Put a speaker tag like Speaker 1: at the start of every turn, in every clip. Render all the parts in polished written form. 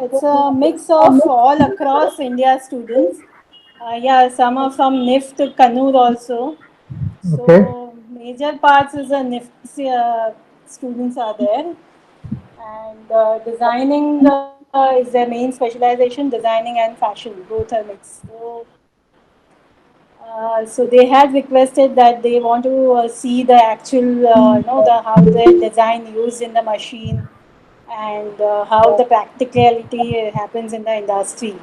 Speaker 1: It's a mix of all across India students. Yeah, some are from NIFT Kannur also.
Speaker 2: Okay.
Speaker 1: So major parts is a NIFT students are there, and designing is their main specialization. Designing and fashion both are mixed. So they had requested that they want to see the actual, the how the design used in the machine, and how the practicality happens in the industry.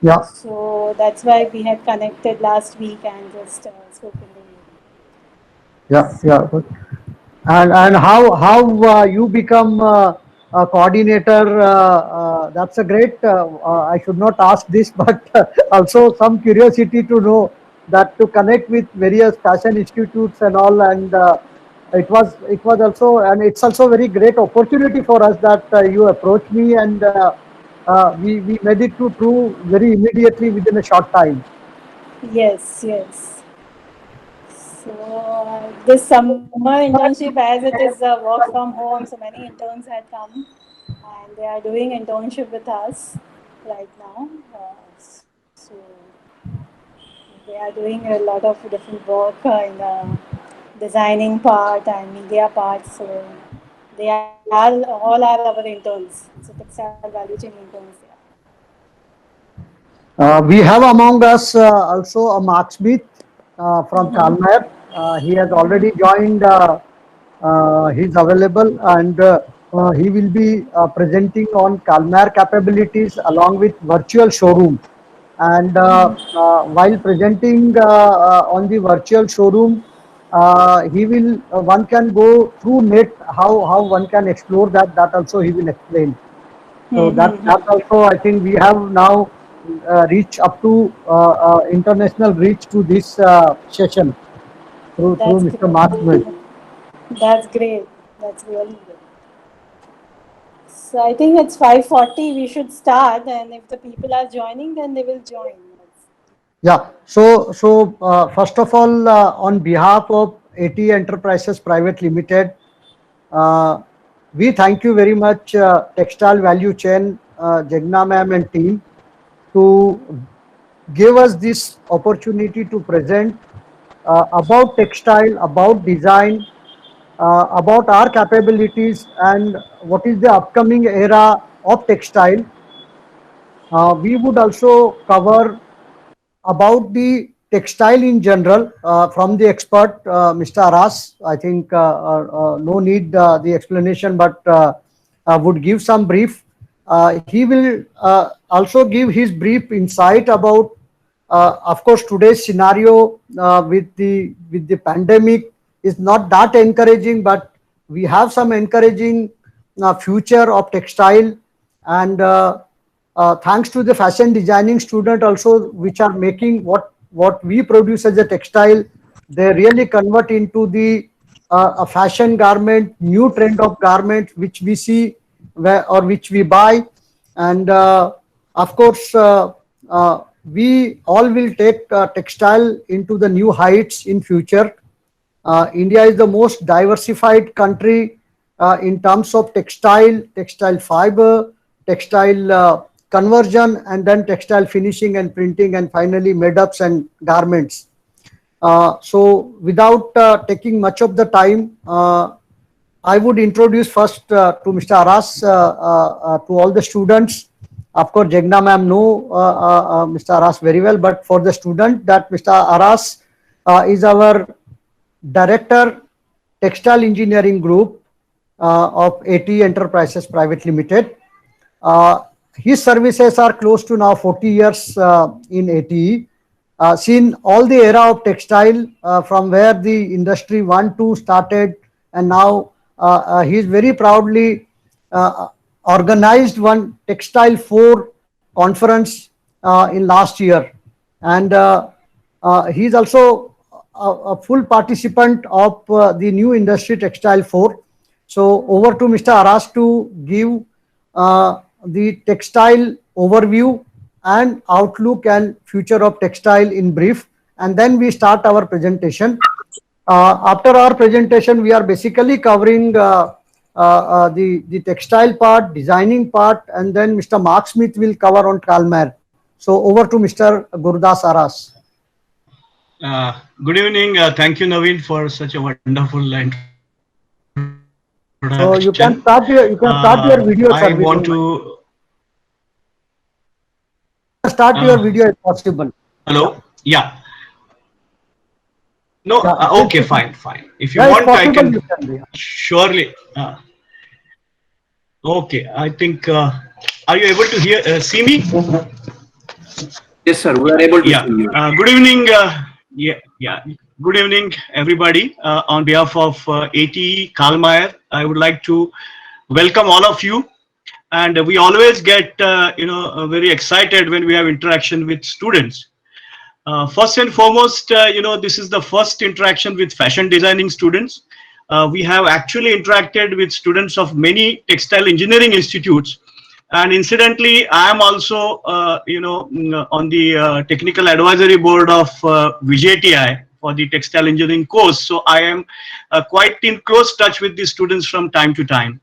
Speaker 2: Yeah.
Speaker 1: So that's why we had connected last week and just spoken to you.
Speaker 2: Yeah. Yeah. Good. And how you become a coordinator? That's a great. I should not ask this, but also some curiosity to know that to connect with various fashion institutes and all, and it was also, and it's also very great opportunity for us that you approached me, and we made it to true very immediately within a short time.
Speaker 1: Yes, yes. So this summer internship, as it is work from home, so many interns had come, and they are doing internship with us right now. So they are doing a lot of different work in the designing part and media part. So they are all are our interns. So textile value chain interns. Yeah.
Speaker 2: We have among us also a Mark Smith from Kalmar. He has already joined. He's available, and he will be presenting on Kalmar capabilities along with virtual showroom. And while presenting on the virtual showroom, he will one can go through net how one can explore that. That also he will explain. So that also I think we have now reached up to international reach to this session through
Speaker 1: That's
Speaker 2: Mr.
Speaker 1: great.
Speaker 2: Mark Smith.
Speaker 1: That's great. That's really good. So I think it's 5:40. We should start, and if the people are joining, then they will join.
Speaker 2: Yeah. So first of all, on behalf of AT Enterprises Private Limited, uh, we thank you very much, Textile Value Chain, Jagna ma'am and team, to give us this opportunity to present about textile, about design, about our capabilities, and what is the upcoming era of textile. We would also cover about the textile in general from the expert, Mr. Aras. I think no need the explanation, but would give some brief. He will also give his brief insight about, of course, today's scenario with the pandemic is not that encouraging, but we have some encouraging future of textile, and thanks to the fashion designing student also, which are making what we produce as a textile, they really convert into the a fashion garment, new trend of garment which we see or which we buy, and of course we all will take textile into the new heights in future. India is the most diversified country in terms of textile fiber, textile conversion, and then textile finishing and printing, and finally made ups and garments. So, without taking much of the time, I would introduce first to Mr. Aras, to all the students. Of course, Jagna ma'am know Mr. Aras very well, but for the student, that Mr. Aras is our Director, Textile Engineering Group of AT Enterprises Private Limited. Uh, his services are close to now 40 years in ATE. Seen all the era of textile from where the industry 1 2 started, and now he is very proudly uh, organized one textile 4 conference in last year, and he is also a full participant of the new industry textile 4. So over to Mr. Aras to give the textile overview and outlook and future of textile in brief, and then we start our presentation. After our presentation, we are basically covering the textile part, designing part, and then Mr. Mark Smith will cover on Kalmar. So over to Mr. Gurdas Aras.
Speaker 3: Good evening. Thank you, Naveen, for such a wonderful introduction.
Speaker 2: So you can start your
Speaker 3: I
Speaker 2: video, sir.
Speaker 3: want to.
Speaker 2: Start your video if possible.
Speaker 3: Hello. Yeah. No.
Speaker 2: Yeah,
Speaker 3: Okay. Fine. Fine. If you
Speaker 2: yeah, it's
Speaker 3: want, I
Speaker 2: possible.
Speaker 3: can
Speaker 2: You can be.
Speaker 3: surely. Okay. I think. Are you able to hear? See me?
Speaker 4: Yes, sir. We are able to
Speaker 3: Yeah.
Speaker 4: see you.
Speaker 3: Good evening. Yeah. Yeah. Good evening, everybody. On behalf of ATE Kalmar, I would like to welcome all of you. And we always get very excited when we have interaction with students. First and foremost, this is the first interaction with fashion designing students. We have actually interacted with students of many textile engineering institutes, and incidentally I am also on the technical advisory board of VJTI for the textile engineering course, so I am quite in close touch with the students from time to time.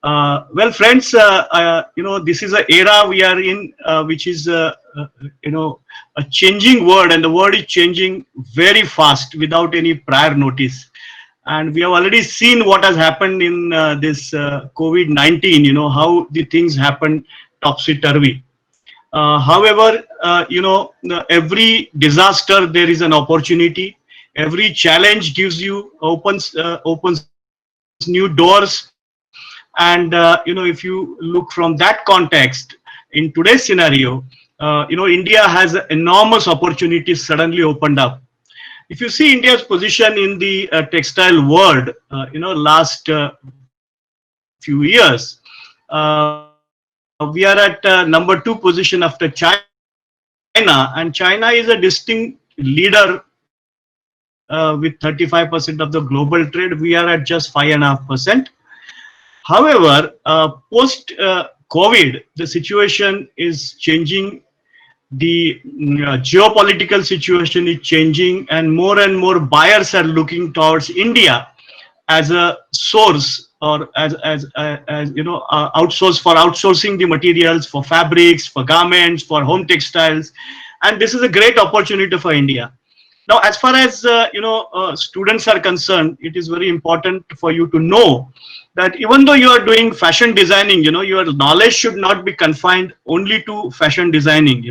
Speaker 3: Well, friends, this is an era we are in, which is, a changing world, and the world is changing very fast without any prior notice. And we have already seen what has happened in this COVID-19, how the things happen topsy-turvy. However, every disaster, there is an opportunity. Every challenge gives you, opens new doors. And if you look from that context, in today's scenario, India has enormous opportunities suddenly opened up. If you see India's position in the textile world, last few years, we are at number 2 position after China, and China is a distinct leader with 35% of the global trade. We are at just 5.5%. However, post COVID, the situation is changing. The geopolitical situation is changing, and more buyers are looking towards India as a source, or as outsource, for outsourcing the materials for fabrics, for garments, for home textiles, and this is a great opportunity for India. Now, as far as students are concerned, it is very important for you to know that even though you are doing fashion designing, your knowledge should not be confined only to fashion designing.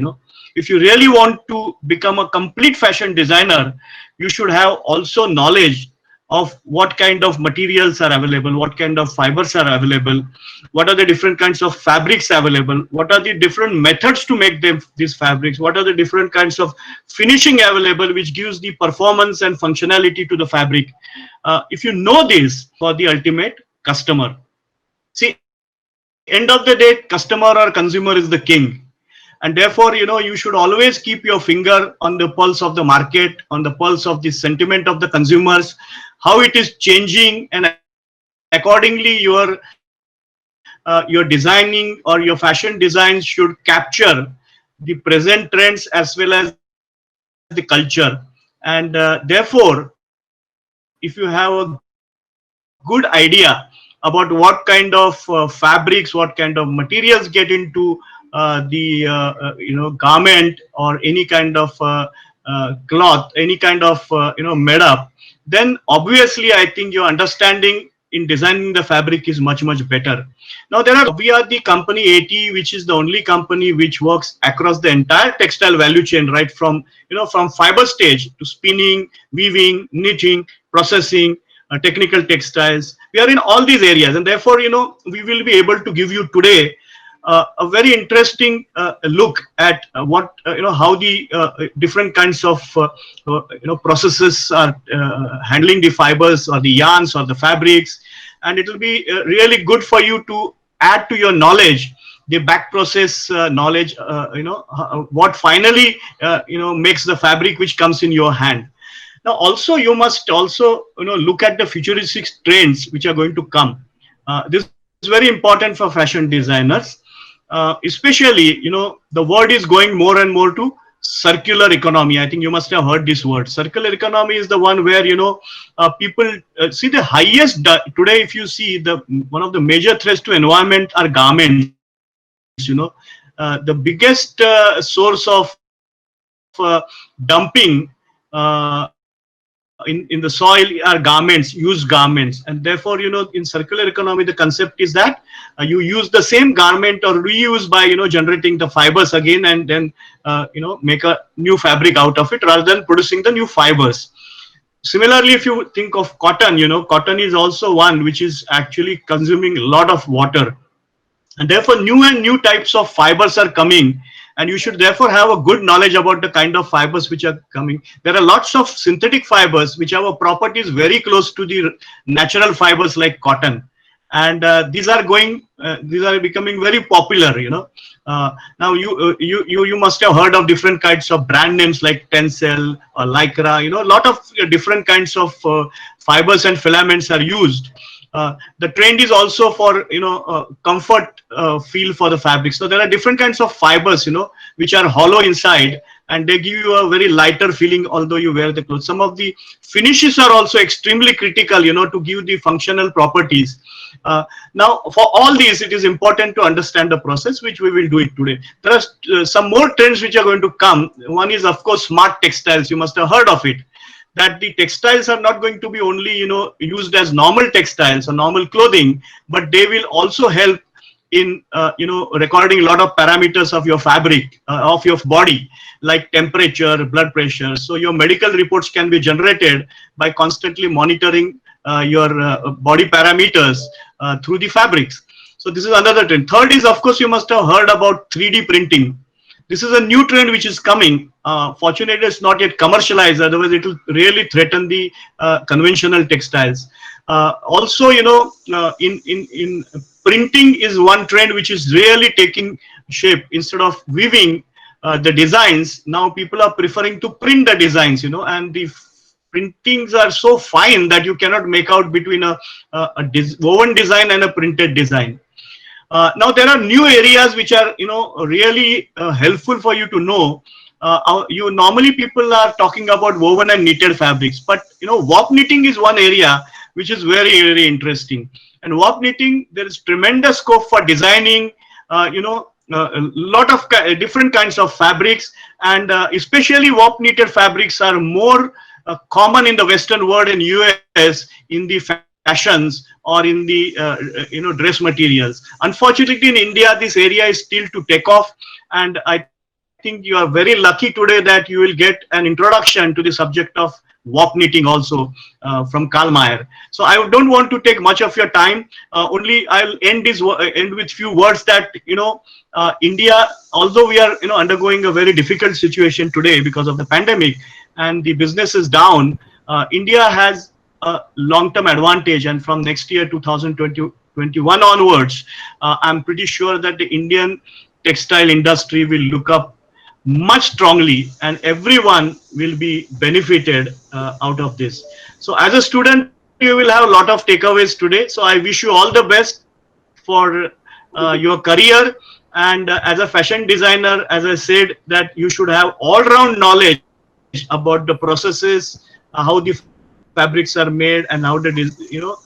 Speaker 3: If you really want to become a complete fashion designer, you should have also knowledge of what kind of materials are available, what kind of fibers are available, what are the different kinds of fabrics available, what are the different methods to make them, these fabrics, what are the different kinds of finishing available which gives the performance and functionality to the fabric. If you know this for the ultimate customer, see, end of the day, customer or consumer is the king. And therefore, you should always keep your finger on the pulse of the market, on the pulse of the sentiment of the consumers, how it is changing, and accordingly your designing or your fashion designs should capture the present trends as well as the culture. And therefore, if you have a good idea about what kind of fabrics, what kind of materials get into the garment, or any kind of cloth, any kind of made up, then obviously I think your understanding in designing the fabric is much better. Now we are the company ATE, which is the only company which works across the entire textile value chain, right from from fiber stage to spinning, weaving, knitting, processing, technical textiles. We are in all these areas, and therefore we will be able to give you today a very interesting look at what how the different kinds of processes are handling the fibers or the yarns or the fabrics, and it will be really good for you to add to your knowledge the back process knowledge, what finally makes the fabric which comes in your hand. Now also you must also look at the futuristic trends which are going to come. This is very important for fashion designers, especially the world is going more and more to circular economy. I think you must have heard this word. Circular economy is the one where, you know, people see the highest today. If you see the one of the major threats to environment are garments. You know, the biggest source of dumping in the soil are garments, used garments, and therefore, you know, in circular economy the concept is that you use the same garment or reuse by, you know, generating the fibers again, and then you know, make a new fabric out of it rather than producing the new fibers. Similarly, if you think of cotton, you know, cotton is also one which is actually consuming a lot of water, and therefore new and new types of fibers are coming, and you should therefore have a good knowledge about the kind of fibers which are coming. There are lots of synthetic fibers which have a properties very close to the natural fibers like cotton, and these are becoming very popular, you know. Now you must have heard of different kinds of brand names like Tencel or Lycra. You know, a lot of different kinds of fibers and filaments are used. The trend is also for, you know, comfort feel for the fabric. So there are different kinds of fibers, you know, which are hollow inside, and they give you a very lighter feeling although you wear the clothes. Some of the finishes are also extremely critical, you know, to give the functional properties. Now for all these it is important to understand the process, which we will do it today. There are some more trends which are going to come. One is of course smart textiles. You must have heard of it, that the textiles are not going to be only, you know, used as normal textiles or normal clothing, but they will also help in you know, recording a lot of parameters of your fabric, of your body, like temperature, blood pressure. So your medical reports can be generated by constantly monitoring your body parameters through the fabrics. So this is another trend. Third is, of course, you must have heard about 3D printing. This is a new trend which is coming. Fortunately, it's not yet commercialized. Otherwise, it will really threaten the conventional textiles. Also, you know, in printing is one trend which is really taking shape. Instead of weaving the designs, now people are preferring to print the designs. You know, and the printings are so fine that you cannot make out between a woven design and a printed design. Now there are new areas which are, you know, really helpful for you to know. You normally people are talking about woven and knitted fabrics, but you know, warp knitting is one area which is very, very interesting. And warp knitting, there is tremendous scope for designing, you know, a lot of different kinds of fabrics, and especially warp knitted fabrics are more common in the Western world and US in the fashions or in the you know, dress materials. Unfortunately, in India, this area is still to take off, and I think you are very lucky today that you will get an introduction to the subject of warp knitting also from Karl Mayr. So I don't want to take much of your time. Only I'll end with few words that, you know, India, although we are, you know, undergoing a very difficult situation today because of the pandemic and the business is down, India has a long-term advantage, and from next year 2021 onwards, I'm pretty sure that the Indian textile industry will look up much strongly, and everyone will be benefited out of this. So as a student, you will have a lot of takeaways today. So I wish you all the best for your career, and as a fashion designer, as I said, that you should have all-round knowledge about the processes, how the fabrics are made, and how the, you know,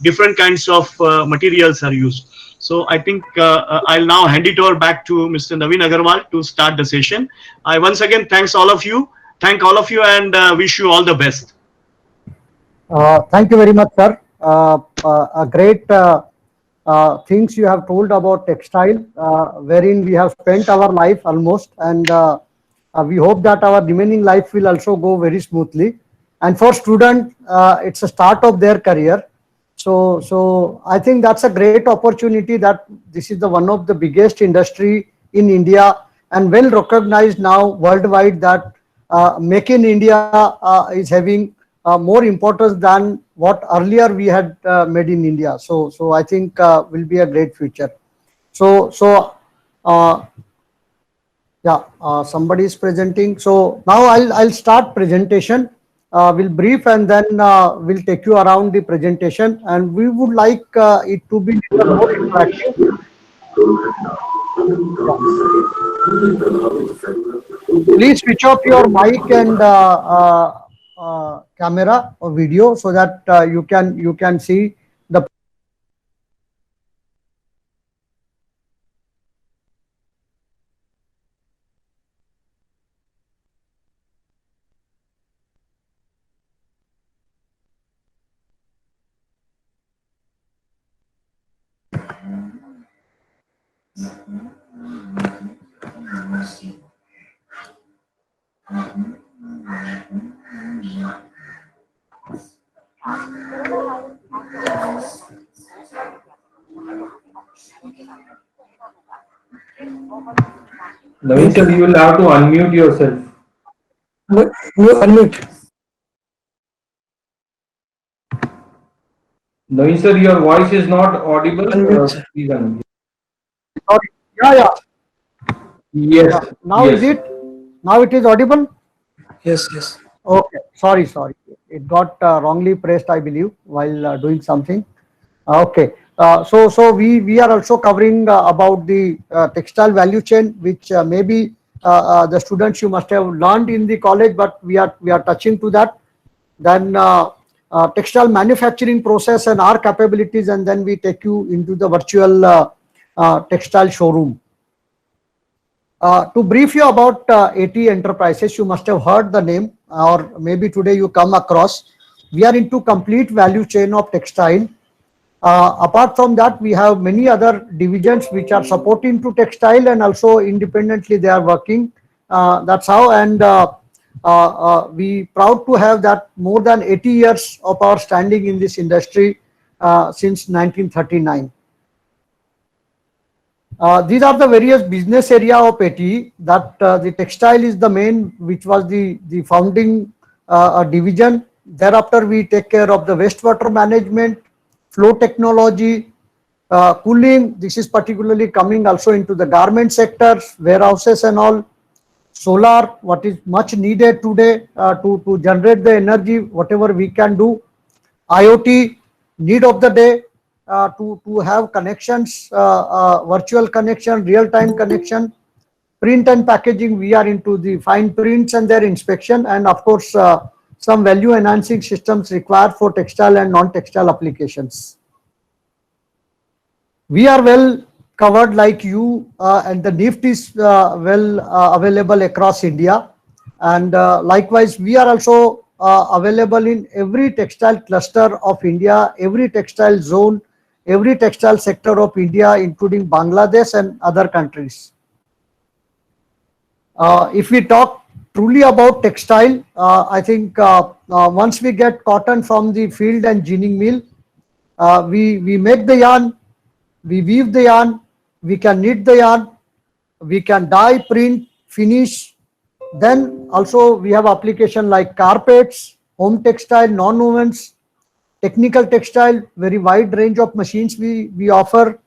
Speaker 3: different kinds of materials are used. So I think I'll now hand it over back to Mr. Naveen Agarwal to start the session. I once again thank all of you, and wish you all the best.
Speaker 2: Thank you very much, sir. A great things you have told about textile, wherein we have spent our life almost, and we hope that our remaining life will also go very smoothly. And for student, it's a start of their career. So I think that's a great opportunity, that this is the one of the biggest industry in India and well recognized now worldwide, that Make in India is having more importance than what earlier we had made in India. So I think will be a great future. Yeah, somebody is presenting. So now I'll start presentation. We'll brief and then we'll take you around the presentation, and we would like it to be more interactive. Please switch off your mic and camera or video so that you can see the.
Speaker 5: Naveen sir, you will have to unmute yourself.
Speaker 6: You unmute.
Speaker 5: Naveen sir, your voice is not audible.
Speaker 6: Unmute, sir.
Speaker 5: Please unmute.
Speaker 2: Sorry. Yeah.
Speaker 5: Yes.
Speaker 2: Now
Speaker 5: yes.
Speaker 2: is it? Now it is audible?
Speaker 6: Yes, yes.
Speaker 2: Okay. Sorry. It got wrongly pressed, I believe, while doing something. Okay. So we are also covering about the textile value chain, which maybe the students you must have learned in the college, but we are touching to that. Then textile manufacturing process and our capabilities, and then we take you into the virtual textile showroom. To brief you about AT Enterprises, you must have heard the name, or maybe today you come across. We are into complete value chain of textile. Apart from that, we have many other divisions which are supporting to textile, and also independently they are working. That's how, and we proud to have that more than 80 years of our standing in this industry since 1939. These are the various business area of AT. That the textile is the main, which was the founding division. Thereafter, we take care of the wastewater management, flow technology, cooling. This is particularly coming also into the garment sectors, warehouses and all. Solar, what is much needed today to generate the energy, whatever we can do. IoT, need of the day, to have connections, virtual connection, real-time connection. Print and packaging, we are into the fine prints and their inspection, and of course some value enhancing systems required for textile and non-textile applications. We are well covered like you, and the NIFT is well available across India, and likewise we are also available in every textile cluster of India, every textile zone, every textile sector of India, including Bangladesh and other countries. If we talk truly about textile, I think once we get cotton from the field and ginning mill, we make the yarn, we weave the yarn, we can knit the yarn, we can dye, print, finish. Then also we have application like carpets, home textile, non-wovens, technical textile, very wide range of machines we offer.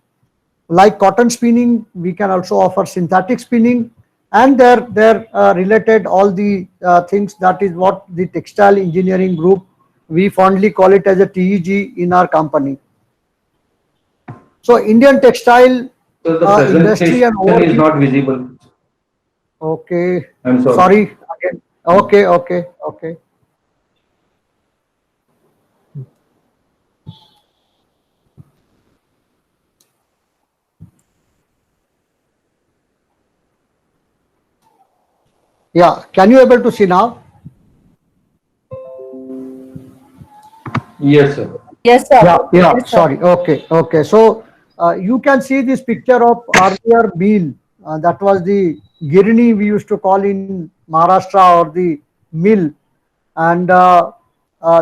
Speaker 2: Like cotton spinning, we can also offer synthetic spinning, and they're related all the things. That is what the textile engineering group, we fondly call it as a TEG in our company. So Indian textile
Speaker 5: So the
Speaker 2: industry and
Speaker 5: presentation is not visible.
Speaker 2: Okay.
Speaker 5: I'm sorry.
Speaker 2: Sorry again. Okay. Yeah, can you able to see now?
Speaker 5: Yes, sir.
Speaker 1: Yes, sir.
Speaker 2: Yeah,
Speaker 1: Yes, sir.
Speaker 2: sorry. Okay. So you can see this picture of earlier mill. That was the Girni we used to call in Maharashtra, or the mill, and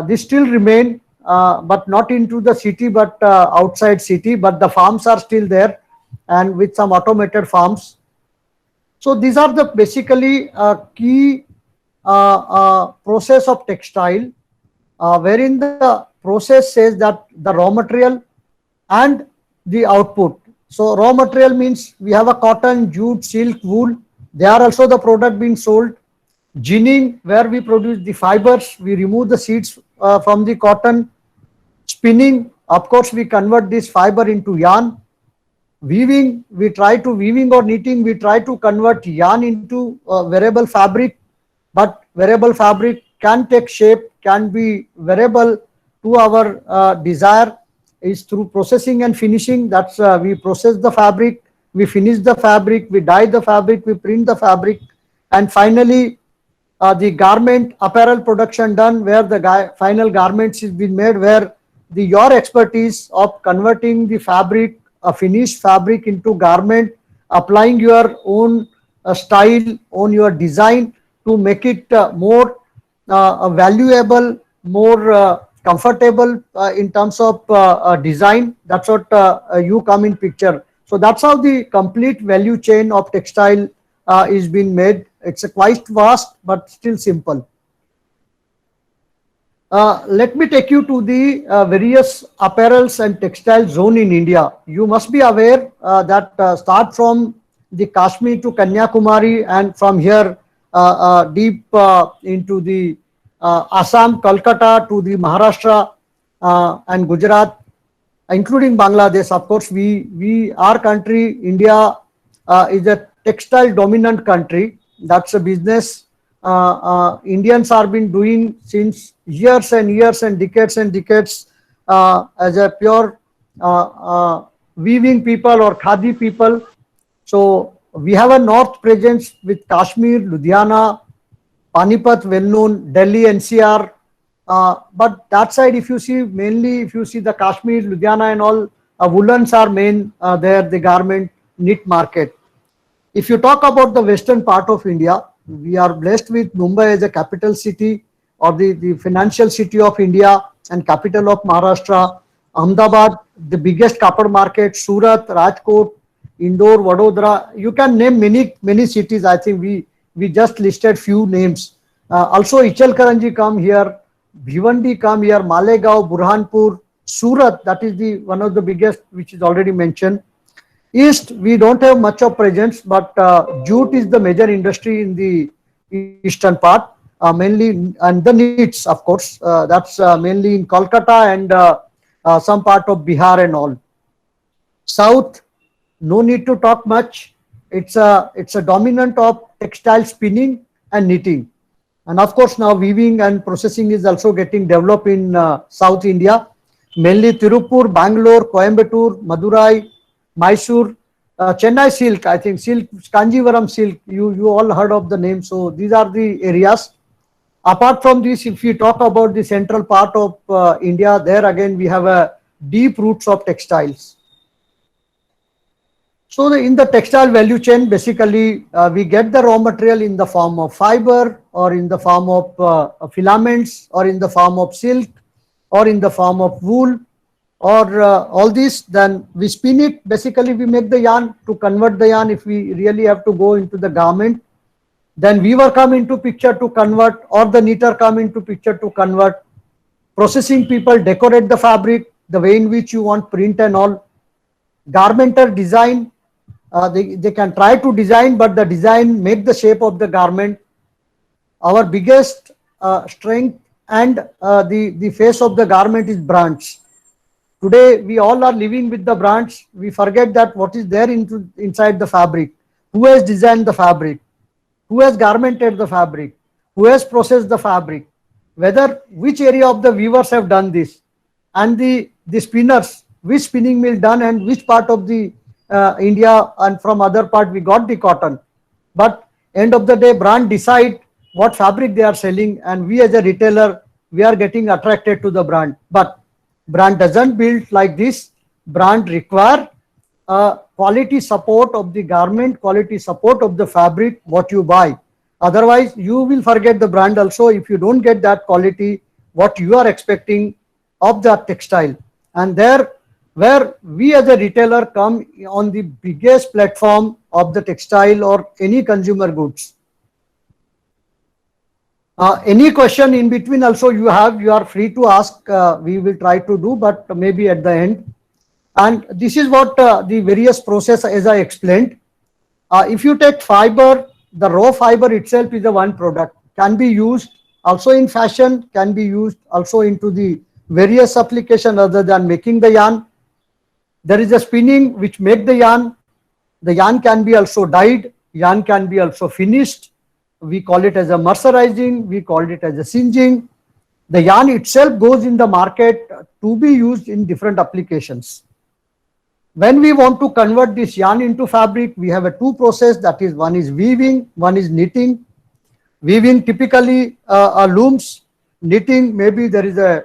Speaker 2: this still remain, but not into the city, but outside city. But the farms are still there, and with some automated farms. So these are the basically key process of textile, wherein the process says that the raw material and the output. So raw material means we have a cotton, jute, silk, wool. They are also the product being sold. Ginning, where we produce the fibers, we remove the seeds from the cotton. Spinning, of course, we convert this fiber into yarn. weaving, weaving or knitting, we try to convert yarn into wearable fabric, but wearable fabric can take shape, can be wearable to our desire is through processing and finishing. That's we process the fabric, we finish the fabric, we dye the fabric, we print the fabric, and finally the garment apparel production done, where the final garments is being made, where your expertise of converting the fabric, a finished fabric, into garment, applying your own style, on your design to make it more valuable, more comfortable in terms of design. That's what you come in picture. So that's how the complete value chain of textile is being made. It's a quite vast but still simple. Let me take you to the various apparels and textile zone in India. You must be aware that start from the Kashmir to Kanyakumari, and from here deep into the Assam, Kolkata, to the Maharashtra and Gujarat, including Bangladesh. Of course, our country, India, is a textile dominant country. That's a business Indians have been doing since years and years and decades as a pure weaving people or khadi people. So we have a north presence with Kashmir, Ludhiana, Panipat, well known, Delhi, NCR. But that side, if you see, mainly if you see the Kashmir, Ludhiana and all, woolens are main there, the garment knit market. If you talk about the western part of India, we are blessed with Mumbai as a capital city, or the financial city of India and capital of Maharashtra. Ahmedabad, the biggest copper market, Surat, Rajkot, Indore, Vadodara. You can name many cities. I think we just listed few names. Also Ichalkaranji come here, Bhivandi come here, Malegaon, Burhanpur, Surat, that is the one of the biggest, which is already mentioned. East, we don't have much of presence, but jute is the major industry in the eastern part, mainly, and the knits, of course, that's mainly in Kolkata and some part of Bihar and all. South, no need to talk much. It's a dominant of textile spinning and knitting. And of course, now weaving and processing is also getting developed in South India, mainly Tirupur, Bangalore, Coimbatore, Madurai, Mysore, Chennai silk, I think silk, Kanjivaram silk, you all heard of the name. So these are the areas. Apart from this, if we talk about the central part of India, there again we have a deep roots of textiles. So in the textile value chain, basically we get the raw material in the form of fiber, or in the form of filaments, or in the form of silk, or in the form of wool, or all this. Then we spin it. Basically we make the yarn. To convert the yarn, if we really have to go into the garment, then weaver come into picture to convert, or the knitter come into picture to convert. Processing people decorate the fabric the way in which you want, print and all. Garmenter design, they can try to design, but the design make the shape of the garment. Our biggest strength and the face of the garment is branch. Today we all are living with the branch. We forget that what is there inside the fabric. Who has designed the fabric? Who has garmented the fabric? Who has processed the fabric? Which area of the weavers have done this? And the spinners, which spinning mill done, and which part of the India and from other part we got the cotton. But end of the day, brand decide what fabric they are selling, and we as a retailer, we are getting attracted to the brand. But brand doesn't build like this. Brand require quality support of the garment, quality support of the fabric, what you buy. Otherwise, you will forget the brand also if you don't get that quality, what you are expecting of that textile. And there, where we as a retailer come on the biggest platform of the textile or any consumer goods. Any question in between also you are free to ask. We will try to do, but maybe at the end. And this is what the various process, as I explained. If you take fiber, the raw fiber itself is a one product, can be used also in fashion, can be used also into the various application other than making the yarn. There is a spinning which make the yarn. The yarn can be also dyed. Yarn can be also finished. We call it as a mercerizing. We call it as a singeing. The yarn itself goes in the market to be used in different applications. When we want to convert this yarn into fabric, we have a two process. That is, one is weaving, one is knitting. Weaving typically looms. Knitting, maybe there is a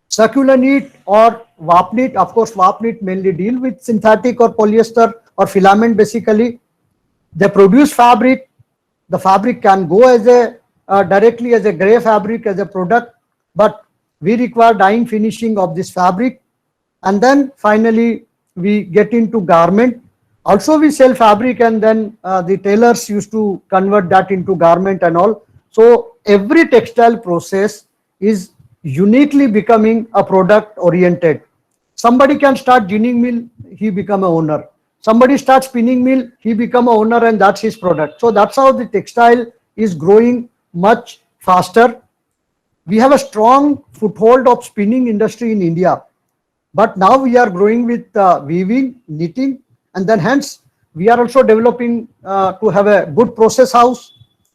Speaker 2: circular knit or warp knit. Of course, warp knit mainly deal with synthetic or polyester or filament basically. They produce fabric. The fabric can go as a directly as a gray fabric as a product, but we require dyeing, finishing of this fabric, and then finally we get into garment. Also we sell fabric, and then the tailors used to convert that into garment and all. So every textile process is uniquely becoming a product oriented. Somebody can start ginning mill, he become a owner. Somebody starts spinning mill, he become a owner, and that's his product. So that's how the textile is growing much faster. We have a strong foothold of spinning industry in India, but now we are growing with weaving, knitting, and then hence we are also developing to have a good process house.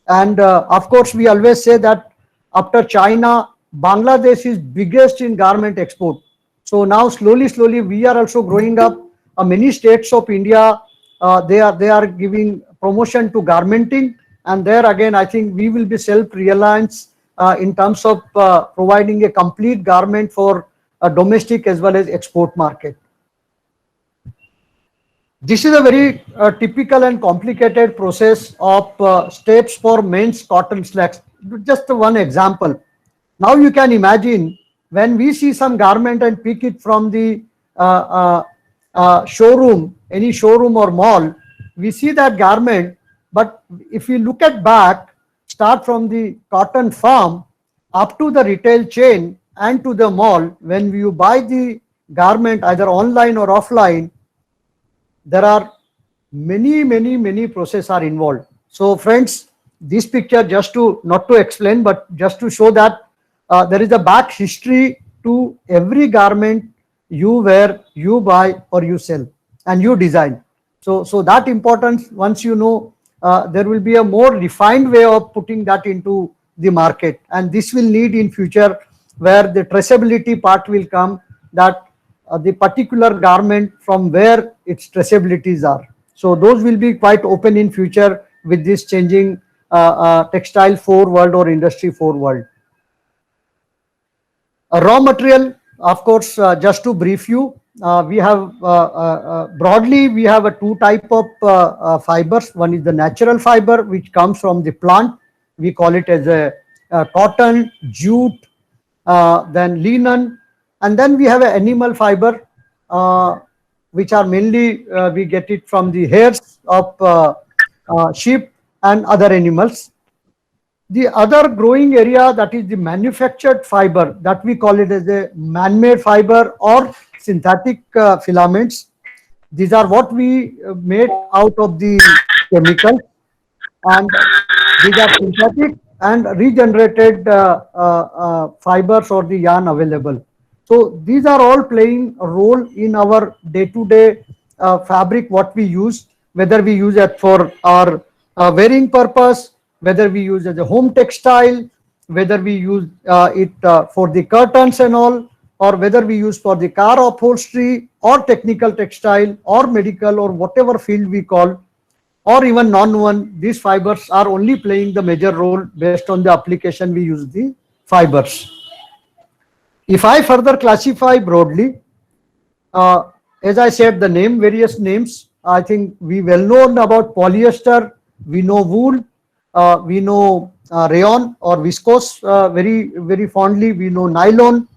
Speaker 2: And of course, we always say that after China, Bangladesh is biggest in garment export. So now slowly we are also growing up. Many states of India, they are giving promotion to garmenting, and there again I think we will be self-reliant in terms of providing a complete garment for a domestic as well as export market. This is a very typical and complicated process of steps for men's cotton slacks. Just one example. Now you can imagine when we see some garment and pick it from the showroom, any showroom or mall, we see that garment, but if we look at back, start from the cotton farm up to the retail chain and to the mall, when you buy the garment either online or offline, there are many processes are involved. So friends, this picture just to not to explain, but just to show that there is a back history to every garment you wear, you buy, or you sell, and you design. So that importance, once you know, there will be a more refined way of putting that into the market, and this will need in future where the traceability part will come, that the particular garment from where its traceabilities are. So those will be quite open in future with this changing textile 4 world or industry 4 world. Raw material, of course, just to brief you, we have broadly we have a two type of fibers. One is the natural fiber which comes from the plant. We call it as a cotton, jute, then linen, and then we have an animal fiber which are mainly we get it from the hairs of sheep and other animals. The other growing area, that is the manufactured fiber, that we call it as a man-made fiber or synthetic filaments. These are what we made out of the chemical, and these are synthetic and regenerated fibers or the yarn available. So these are all playing a role in our day-to-day fabric what we use, whether we use it for our wearing purpose, whether we use as a home textile, whether we use it for the curtains and all, or whether we use for the car upholstery or technical textile or medical or whatever field we call, or even non-one, these fibers are only playing the major role based on the application we use the fibers. If I further classify broadly, as I said, the name, various names, I think we well known about polyester, we know wool, we know rayon or viscose very fondly, we know nylon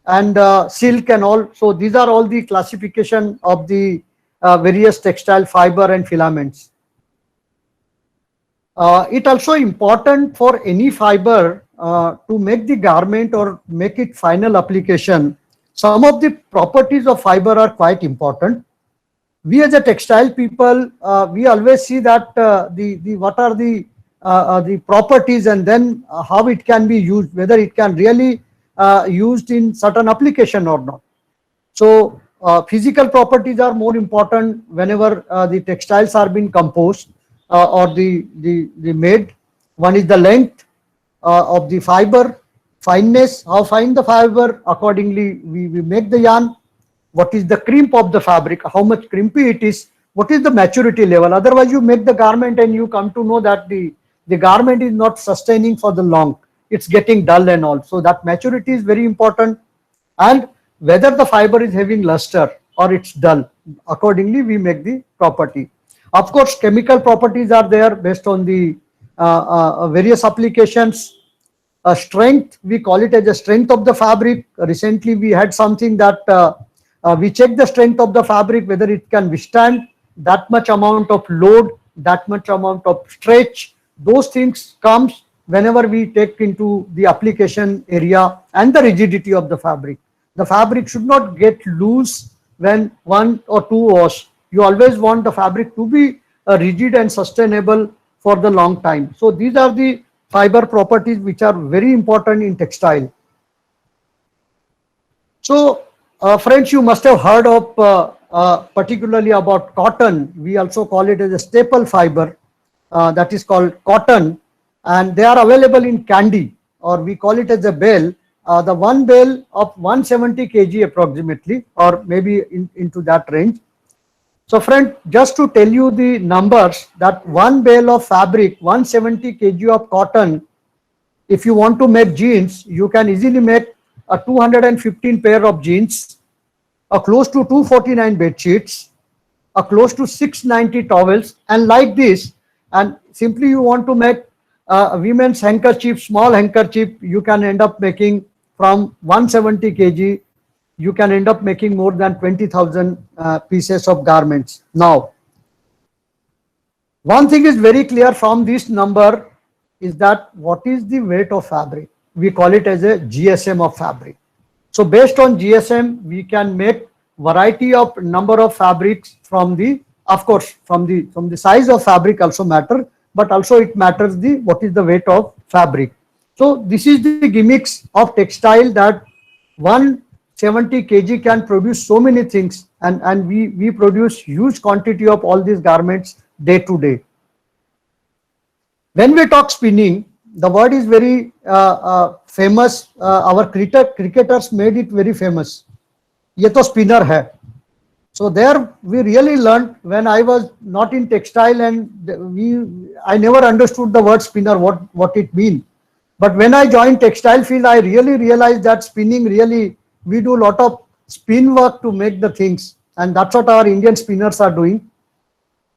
Speaker 2: and silk and all. So these are all the classification of the various textile fiber and filaments. It also important for any fiber to make the garment or make it final application. Some of the properties of fiber are quite important. We as a textile people, we always see that what are the properties, and then how it can be used, whether it can really used in certain application or not. So physical properties are more important whenever the textiles are being composed or the made. One is the length of the fiber, fineness, how fine the fiber, accordingly we make the yarn. What is the crimp of the fabric, how much crimpy it is, what is the maturity level. Otherwise you make the garment and you come to know that the garment is not sustaining for the long, it's getting dull and all. So that maturity is very important, and whether the fiber is having luster or it's dull, accordingly we make the property. Of course chemical properties are there based on the various applications. Strength, we call it as a strength of the fabric. Recently we had something that we check the strength of the fabric, whether it can withstand that much amount of load, that much amount of stretch. Those things comes whenever we take into the application area, and the rigidity of the fabric. The fabric should not get loose when 1 or 2 wash. You always want the fabric to be rigid and sustainable for the long time. So these are the fiber properties which are very important in textile. So friends, you must have heard of particularly about cotton. We also call it as a staple fiber, that is called cotton, and they are available in candy, or we call it as a bale. The one bale of 170 kg approximately, or maybe into that range. So friend, just to tell you the numbers, that one bale of fabric, 170 kg of cotton, if you want to make jeans, you can easily make a 215 pair of jeans, a close to 249 bed sheets, a close to 690 towels, and like this. And simply you want to make women's handkerchief, small handkerchief, you can end up making from 170 kg, you can end up making more than 20,000 pieces of garments. Now, one thing is very clear from this number is that what is the weight of fabric? We call it as a GSM of fabric. So based on GSM, we can make variety of number of fabrics from the, of course, from the size of fabric also matter, but also it matters the what is the weight of fabric. So this is the gimmicks of textile, that 170 kg can produce so many things, and we produce huge quantity of all these garments day to day. When we talk spinning, the word is very famous. Our cricketers made it very famous. Ye to spinner hai. So there we really learned, when I was not in textile, and I never understood the word spinner, what it means. But when I joined textile field, I really realized that spinning, really we do a lot of spin work to make the things, and that's what our Indian spinners are doing.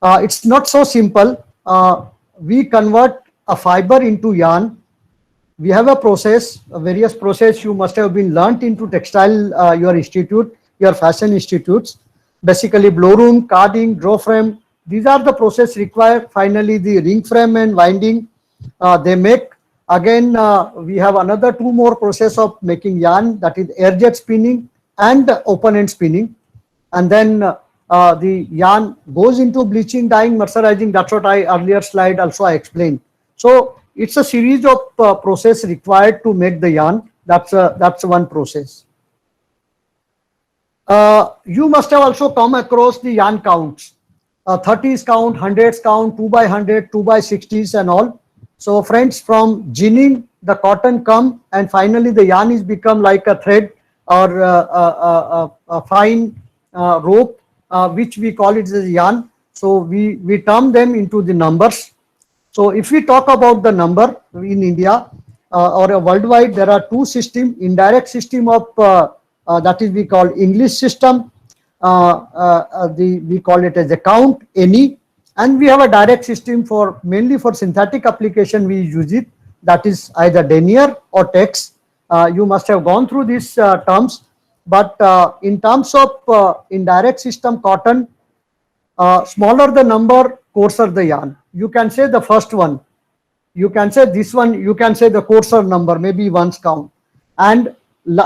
Speaker 2: It's not so simple. We convert a fiber into yarn. We have a process, a various process you must have been learnt into textile, your institute, your fashion institutes. Basically blow room, carding, draw frame. These are the process required. Finally, the ring frame and winding they make. Again, we have another 2 more process of making yarn, that is air jet spinning and open end spinning. And then the yarn goes into bleaching, dyeing, mercerizing. That's what I earlier slide also I explained. So it's a series of process required to make the yarn. That's one process. You must have also come across the yarn counts, 30s count, 100s count, 2 by 100, 2 by 60s and all. So friends, from ginning the cotton come, and finally the yarn is become like a thread or a fine rope, which we call it as yarn. So we term them into the numbers. So if we talk about the number in India or worldwide, there are 2 systems: indirect system of that is we call English system. We call it as a count, any, and we have a direct system for mainly for synthetic application. We use it, that is either denier or tex. You must have gone through these terms, but in terms of indirect system cotton, smaller the number, coarser the yarn. You can say the first one, you can say this one, you can say the coarser number, maybe 1's count, and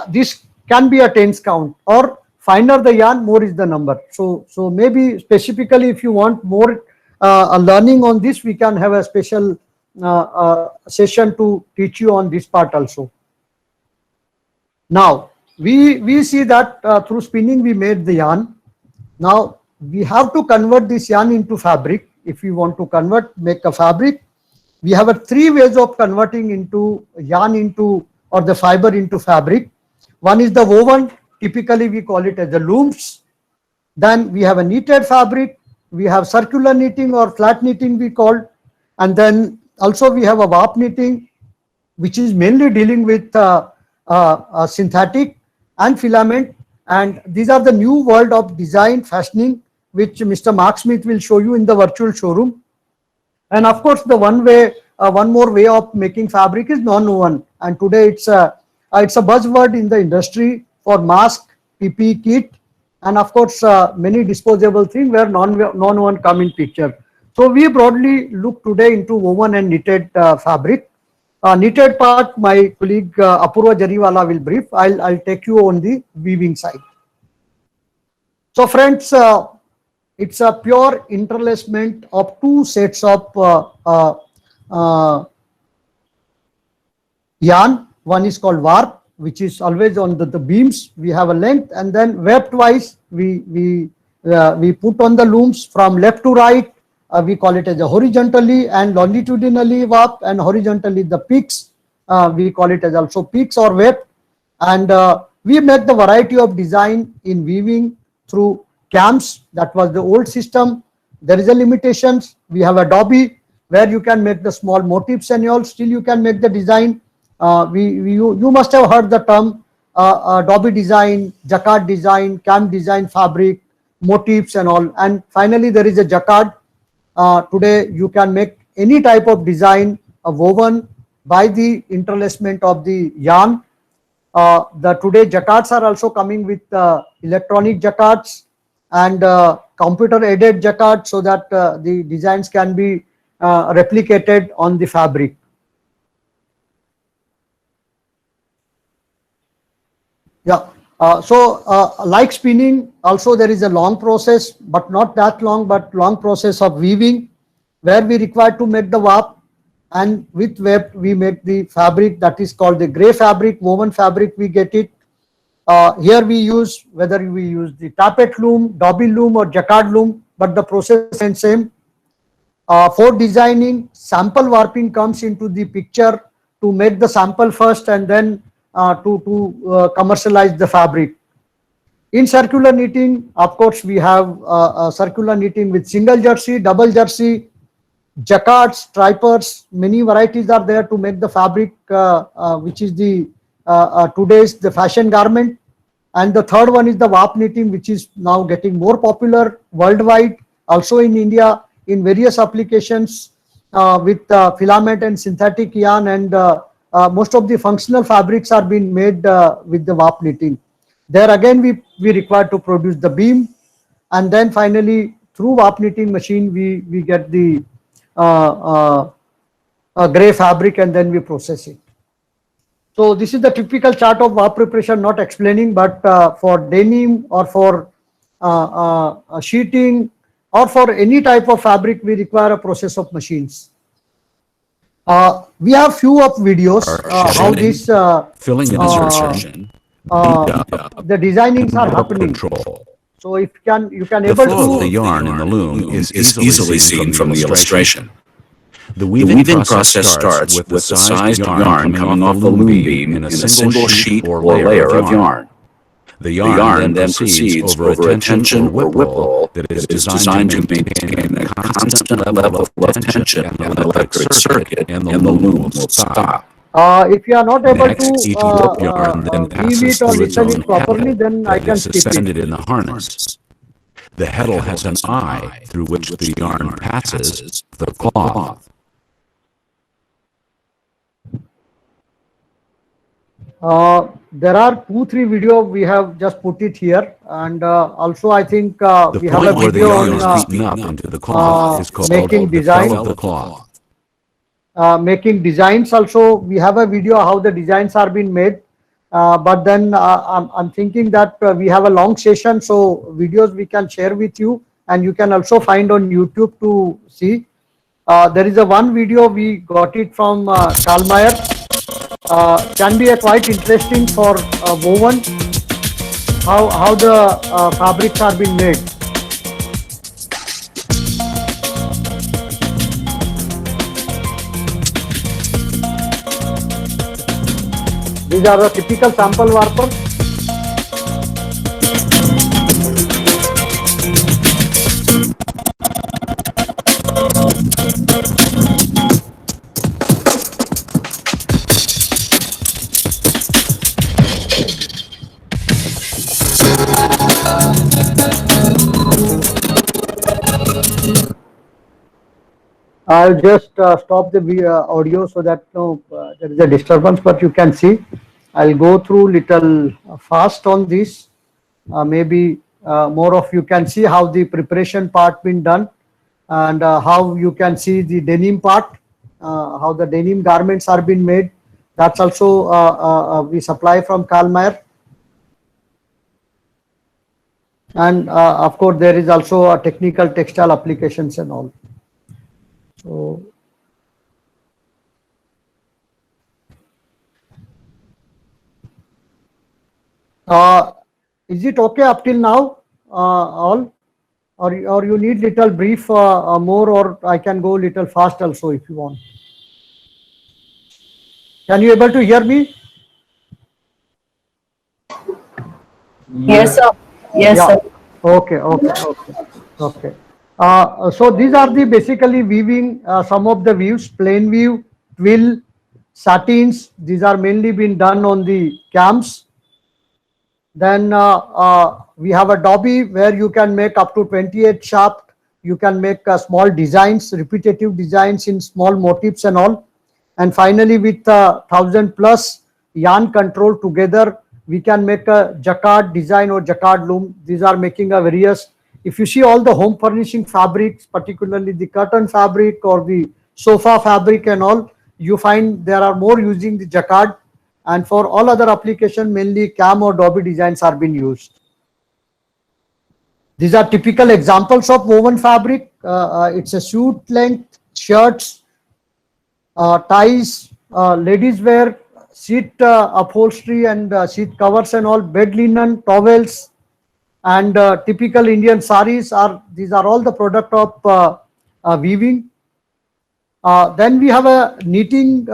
Speaker 2: this can be a 10's count, or finer the yarn, more is the number. So maybe specifically if you want more learning on this, we can have a special session to teach you on this part also. Now, we see that through spinning we made the yarn. Now we have to convert this yarn into fabric. If we want to make a fabric, we have three ways of converting into yarn into or the fiber into fabric. One is the woven. Typically we call it as the looms. Then we have a knitted fabric. We have circular knitting or flat knitting we call, and then also we have a warp knitting, which is mainly dealing with synthetic and filament. And these are the new world of design fashioning, which Mr. Mark Smith will show you in the virtual showroom. And of course, the one more way of making fabric is non-woven. And today it's a buzzword in the industry for mask, PPE kit, and of course many disposable things where non-woven come in picture. So we broadly look today into woven and knitted fabric. Knitted part, my colleague Apurva Jariwala will brief. I'll take you on the weaving side. So friends, it's a pure interlacement of two sets of yarn. One is called warp, which is always on the beams. We have a length, and then weft wise we put on the looms from left to right. We call it as a horizontally and longitudinally warp, and horizontally the peaks. We call it as also peaks or weft. And we make the variety of design in weaving through cams. That was the old system. There is a limitations. We have a dobby where you can make the small motifs and all. Still you can make the design. You must have heard the term dobby design, jacquard design, cam design, fabric, motifs and all. And finally there is a jacquard. Today you can make any type of design woven by the interlacement of the yarn. Today jacquards are also coming with electronic jacquards and computer aided jacquards, so that the designs can be replicated on the fabric. Yeah. Like spinning, also there is a long process, but not that long, but long process of weaving, where we require to make the warp, and with weft we make the fabric that is called the gray fabric, woven fabric. We get it. Here we use, whether we use the tappet loom, dobby loom or jacquard loom, but the process is same. For designing, sample warping comes into the picture to make the sample first and then to commercialize the fabric. In circular knitting, of course, we have circular knitting with single jersey, double jersey, jacquards, stripers. Many varieties are there to make the fabric, which is the today's the fashion garment. And the third one is the warp knitting, which is now getting more popular worldwide, also in India, in various applications with filament and synthetic yarn, and most of the functional fabrics are being made with the warp knitting. There again we require to produce the beam, and then finally through warp knitting machine we get the gray fabric, and then we process it. So this is the typical chart of warp preparation, not explaining, but for denim or for sheeting or for any type of fabric, we require a process of machines. We have few of videos how this
Speaker 7: filling insertion,
Speaker 2: the designings are happening.
Speaker 7: control.
Speaker 2: So if you can
Speaker 7: The
Speaker 2: able
Speaker 7: flow of the
Speaker 2: to
Speaker 7: yarn in the loom is
Speaker 8: easily seen from the illustration.
Speaker 7: The
Speaker 8: The
Speaker 7: weaving,
Speaker 8: weaving process starts with the sized yarn coming off the loom beam in a single sheet or layer of yarn.
Speaker 7: The
Speaker 8: The
Speaker 7: yarn,
Speaker 8: yarn then proceeds over a tension or whip roll that is designed to maintain a constant level of tension on the electric circuit, and the loom will stop.
Speaker 2: if you are not able
Speaker 7: Next, each rope yarn then
Speaker 2: to
Speaker 7: passes
Speaker 2: weave it or
Speaker 7: through its
Speaker 2: listen
Speaker 7: own
Speaker 2: it properly,
Speaker 7: head
Speaker 2: then I
Speaker 7: that
Speaker 2: can
Speaker 7: is
Speaker 2: skip it.
Speaker 7: suspended in the harness. The heddle has an eye through which the yarn passes the cloth.
Speaker 2: There are 2-3 videos we have just put it here, and also I think
Speaker 7: The
Speaker 2: we have a
Speaker 7: point where the
Speaker 2: video
Speaker 7: yarn
Speaker 2: on
Speaker 7: is beaten up into the cloth is called
Speaker 2: making
Speaker 7: the
Speaker 2: design.
Speaker 7: fell of the cloth.
Speaker 2: Making designs. Also we have a video how the designs are being made, but then I'm thinking that we have a long session, so videos we can share with you, and you can also find on YouTube to see. There is a one video we got it from Karl Mayer. Can be a quite interesting for woven. how the fabrics are being made. These are the typical sample warpers. I'll just stop the audio so that no there is a disturbance, but you can see. I'll go through little fast on this. Maybe more of you can see how the preparation part been done, and how you can see the denim part, how the denim garments are being made. That's also we supply from Kalmar. And of course, there is also a technical textile applications and all. So, is it okay up till now, all, or you need little brief more, or I can go little fast also if you want. Can you able to hear me?
Speaker 9: Yes, sir. Yes,
Speaker 2: Yeah.
Speaker 9: sir.
Speaker 2: Okay. So these are the basically weaving, some of the weaves, plain weave, twill, satins. These are mainly been done on the cams. Then we have a dobby where you can make up to 28 shaft. You can make small designs, repetitive designs in small motifs and all. And finally, with 1000 plus yarn control together, we can make a jacquard design or jacquard loom. These are making a various. If you see all the home furnishing fabrics, particularly the curtain fabric or the sofa fabric and all, you find there are more using the jacquard. And for all other application, mainly cam or dobby designs are being used. These are typical examples of woven fabric. It's a suit length, shirts, ties, ladies wear, seat upholstery and seat covers and all, bed linen, towels, and typical Indian saris are, these are all the product of weaving. Then we have a knitting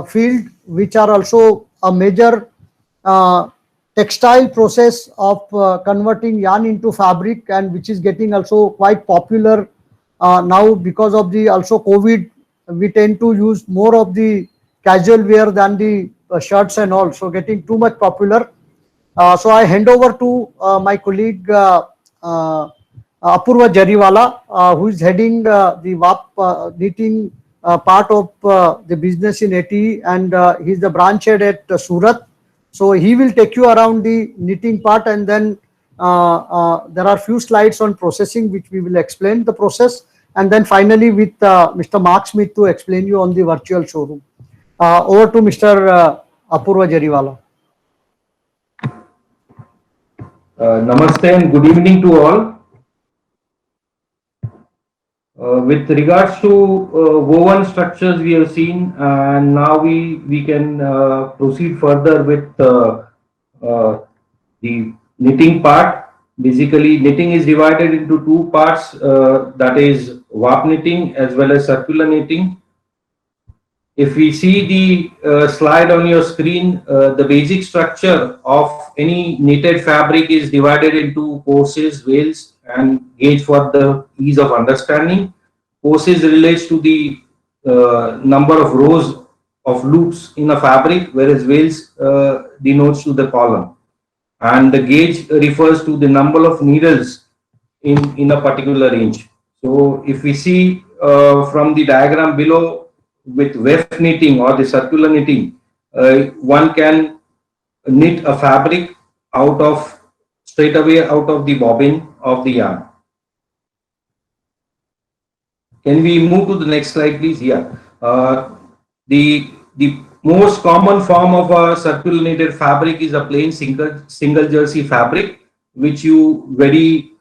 Speaker 2: field, which are also a major textile process of converting yarn into fabric, and which is getting also quite popular now because of the also COVID. We tend to use more of the casual wear than the shirts and all, so getting too much popular. So I hand over to my colleague Apurva Jariwala, who is heading the WAP knitting part of the business in ATE, and he's the branch head at Surat. So he will take you around the knitting part, and then there are few slides on processing which we will explain the process, and then finally with Mr. Mark Smith to explain you on the virtual showroom. Over to Mr. Apurva Jariwala.
Speaker 5: Namaste and good evening to all. With regards to woven structures we have seen, and now we can proceed further with the knitting part. Basically, knitting is divided into two parts, that is warp knitting as well as circular knitting. If we see the slide on your screen, the basic structure of any knitted fabric is divided into courses, veils, and gauge for the ease of understanding. Courses relates to the number of rows of loops in a fabric, whereas veils denotes to the column. And the gauge refers to the number of needles in a particular range. So if we see from the diagram below, with weft knitting or the circular knitting, one can knit a fabric straight away out of the bobbin of the yarn. Can we move to the next slide, please? Yeah. The most common form of a circular knitted fabric is a plain single jersey fabric, which you very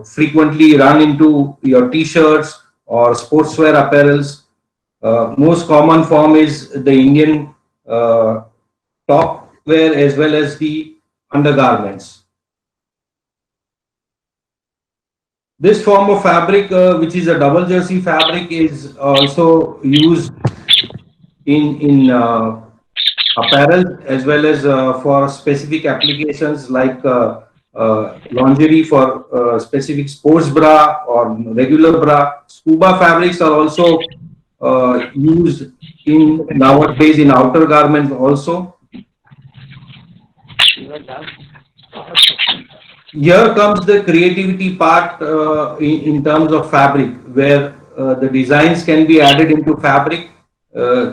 Speaker 5: frequently run into your t-shirts or sportswear apparels. Most common form is the Indian top, wear as well as the undergarments. This form of fabric, which is a double jersey fabric, is also used in apparel as well as for specific applications like lingerie for specific sports bra or regular bra. Scuba fabrics are also used in nowadays in outer garments also. Here comes the creativity part in terms of fabric, where the designs can be added into fabric.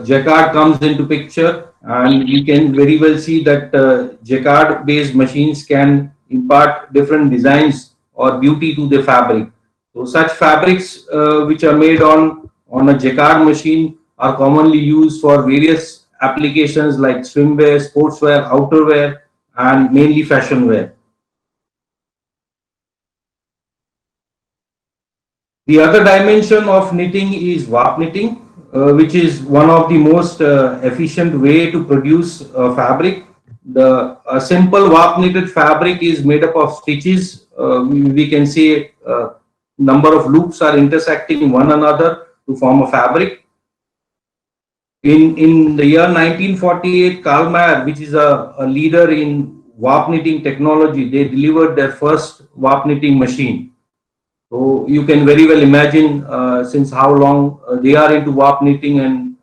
Speaker 5: Jacquard comes into picture, and we can very well see that Jacquard based machines can impart different designs or beauty to the fabric. So such fabrics which are made on a Jacquard machine are commonly used for various applications like swimwear, sportswear, outerwear, and mainly fashion wear. The other dimension of knitting is warp knitting, which is one of the most efficient way to produce fabric. The simple warp knitted fabric is made up of stitches. We can say number of loops are intersecting one another to form a fabric. In the year 1948, Karl Mayer, which is a leader in warp knitting technology, they delivered their first warp knitting machine. So you can very well imagine since how long they are into warp knitting, and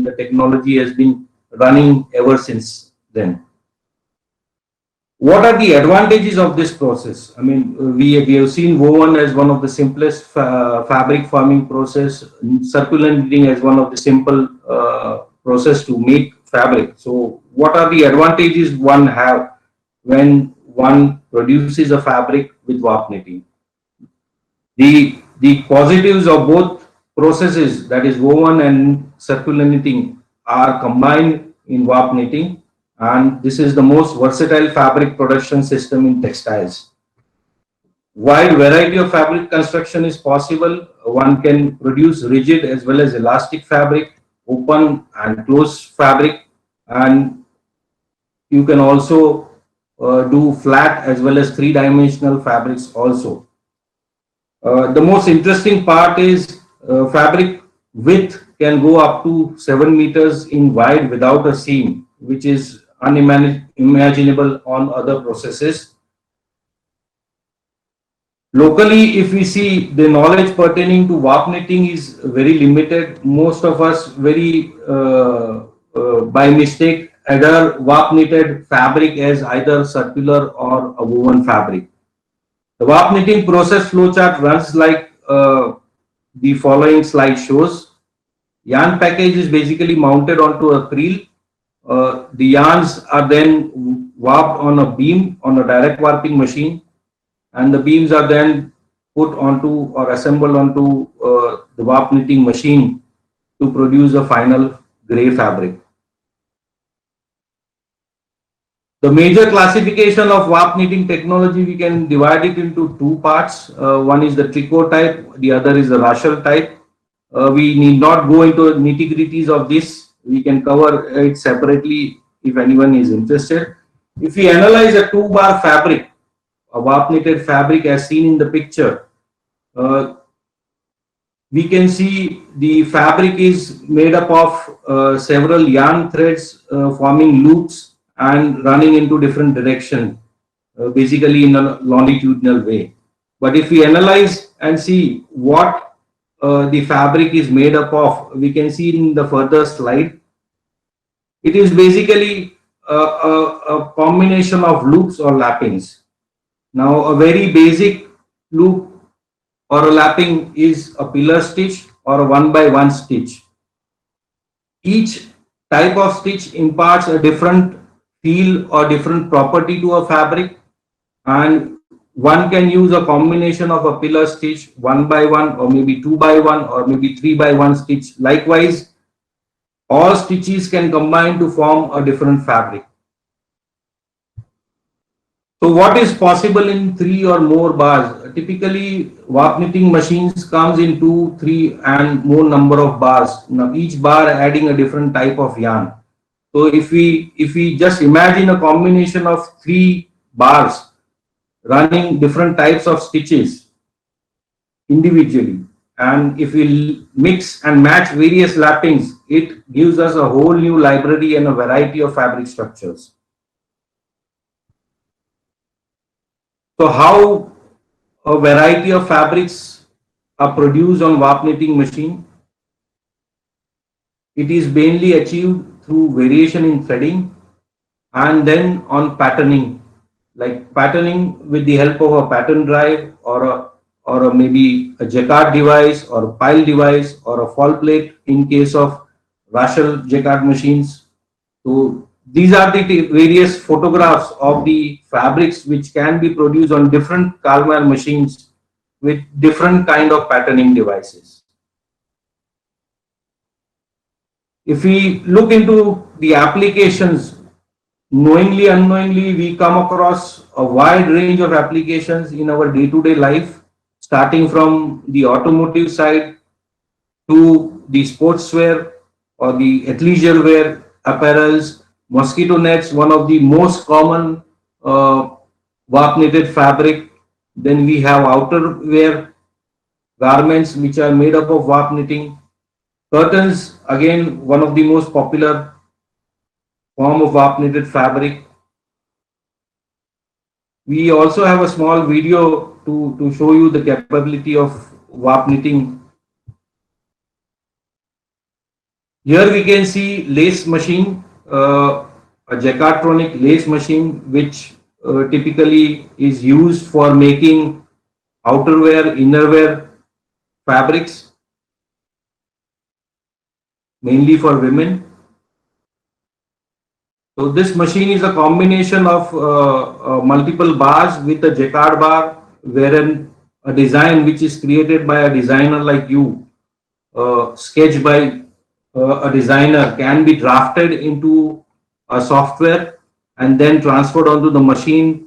Speaker 5: the technology has been running ever since then. What are the advantages of this process? I mean, we have seen woven as one of the simplest fabric farming process, circular knitting as one of the simple process to make fabric. So what are the advantages one have when one produces a fabric with warp knitting? The positives of both processes, that is woven and circular knitting, are combined in warp knitting, and this is the most versatile fabric production system in textiles. While variety of fabric construction is possible, one can produce rigid as well as elastic fabric, open and closed fabric, and you can also do flat as well as three-dimensional fabrics also. The most interesting part is fabric width can go up to 7 meters in wide without a seam, which is unimaginable on other processes. Locally, if we see, the knowledge pertaining to warp knitting is very limited. Most of us very by mistake adhere warp knitted fabric as either circular or a woven fabric. The warp knitting process flowchart runs like the following slide shows. Yarn package is basically mounted onto a creel. The yarns are then warped on a beam on a direct warping machine, and the beams are then put onto or assembled onto the warp knitting machine to produce a final gray fabric. The major classification of warp knitting technology, we can divide it into two parts. One is the tricot type, the other is the Rachel type. We need not go into nitty-gritties of this. We can cover it separately if anyone is interested. If we analyze a 2-bar fabric, a warp knitted fabric as seen in the picture, we can see the fabric is made up of several yarn threads forming loops and running into different directions, basically in a longitudinal way. But if we analyze and see what the fabric is made up of, we can see in the further slide. It is basically a combination of loops or lappings. Now, a very basic loop or a lapping is a pillar stitch or a 1-by-1 stitch. Each type of stitch imparts a different feel or different property to a fabric, and one can use a combination of a pillar stitch, 1-by-1 or maybe 2-by-1 or maybe 3-by-1 stitch. Likewise, all stitches can combine to form a different fabric. So what is possible in 3 or more bars? Typically, warp knitting machines comes in 2, 3 and more number of bars. Now each bar adding a different type of yarn. So if we just imagine a combination of 3 bars running different types of stitches individually, and if we mix and match various lappings, it gives us a whole new library and a variety of fabric structures. So how a variety of fabrics are produced on warp knitting machine? It is mainly achieved through variation in threading and then on patterning, like patterning with the help of a pattern drive or maybe a jacquard device or a pile device or a fall plate in case of Rachel jacquard machines. So these are the various photographs of the fabrics which can be produced on different Kalmar machines with different kind of patterning devices. If we look into the applications, knowingly, unknowingly, we come across a wide range of applications in our day-to-day life, starting from the automotive side to the sportswear or the athleisure wear apparels, mosquito nets, one of the most common warp knitted fabric. Then we have outerwear garments which are made up of warp knitting. Curtains, again, one of the most popular form of warp knitted fabric. We also have a small video to show you the capability of warp knitting. Here we can see lace machine, a jacquardtronic lace machine, which typically is used for making outerwear, innerwear fabrics, mainly for women. So this machine is a combination of multiple bars with a jacquard bar, wherein a design which is created by a designer like you, sketched by a designer, can be drafted into a software and then transferred onto the machine,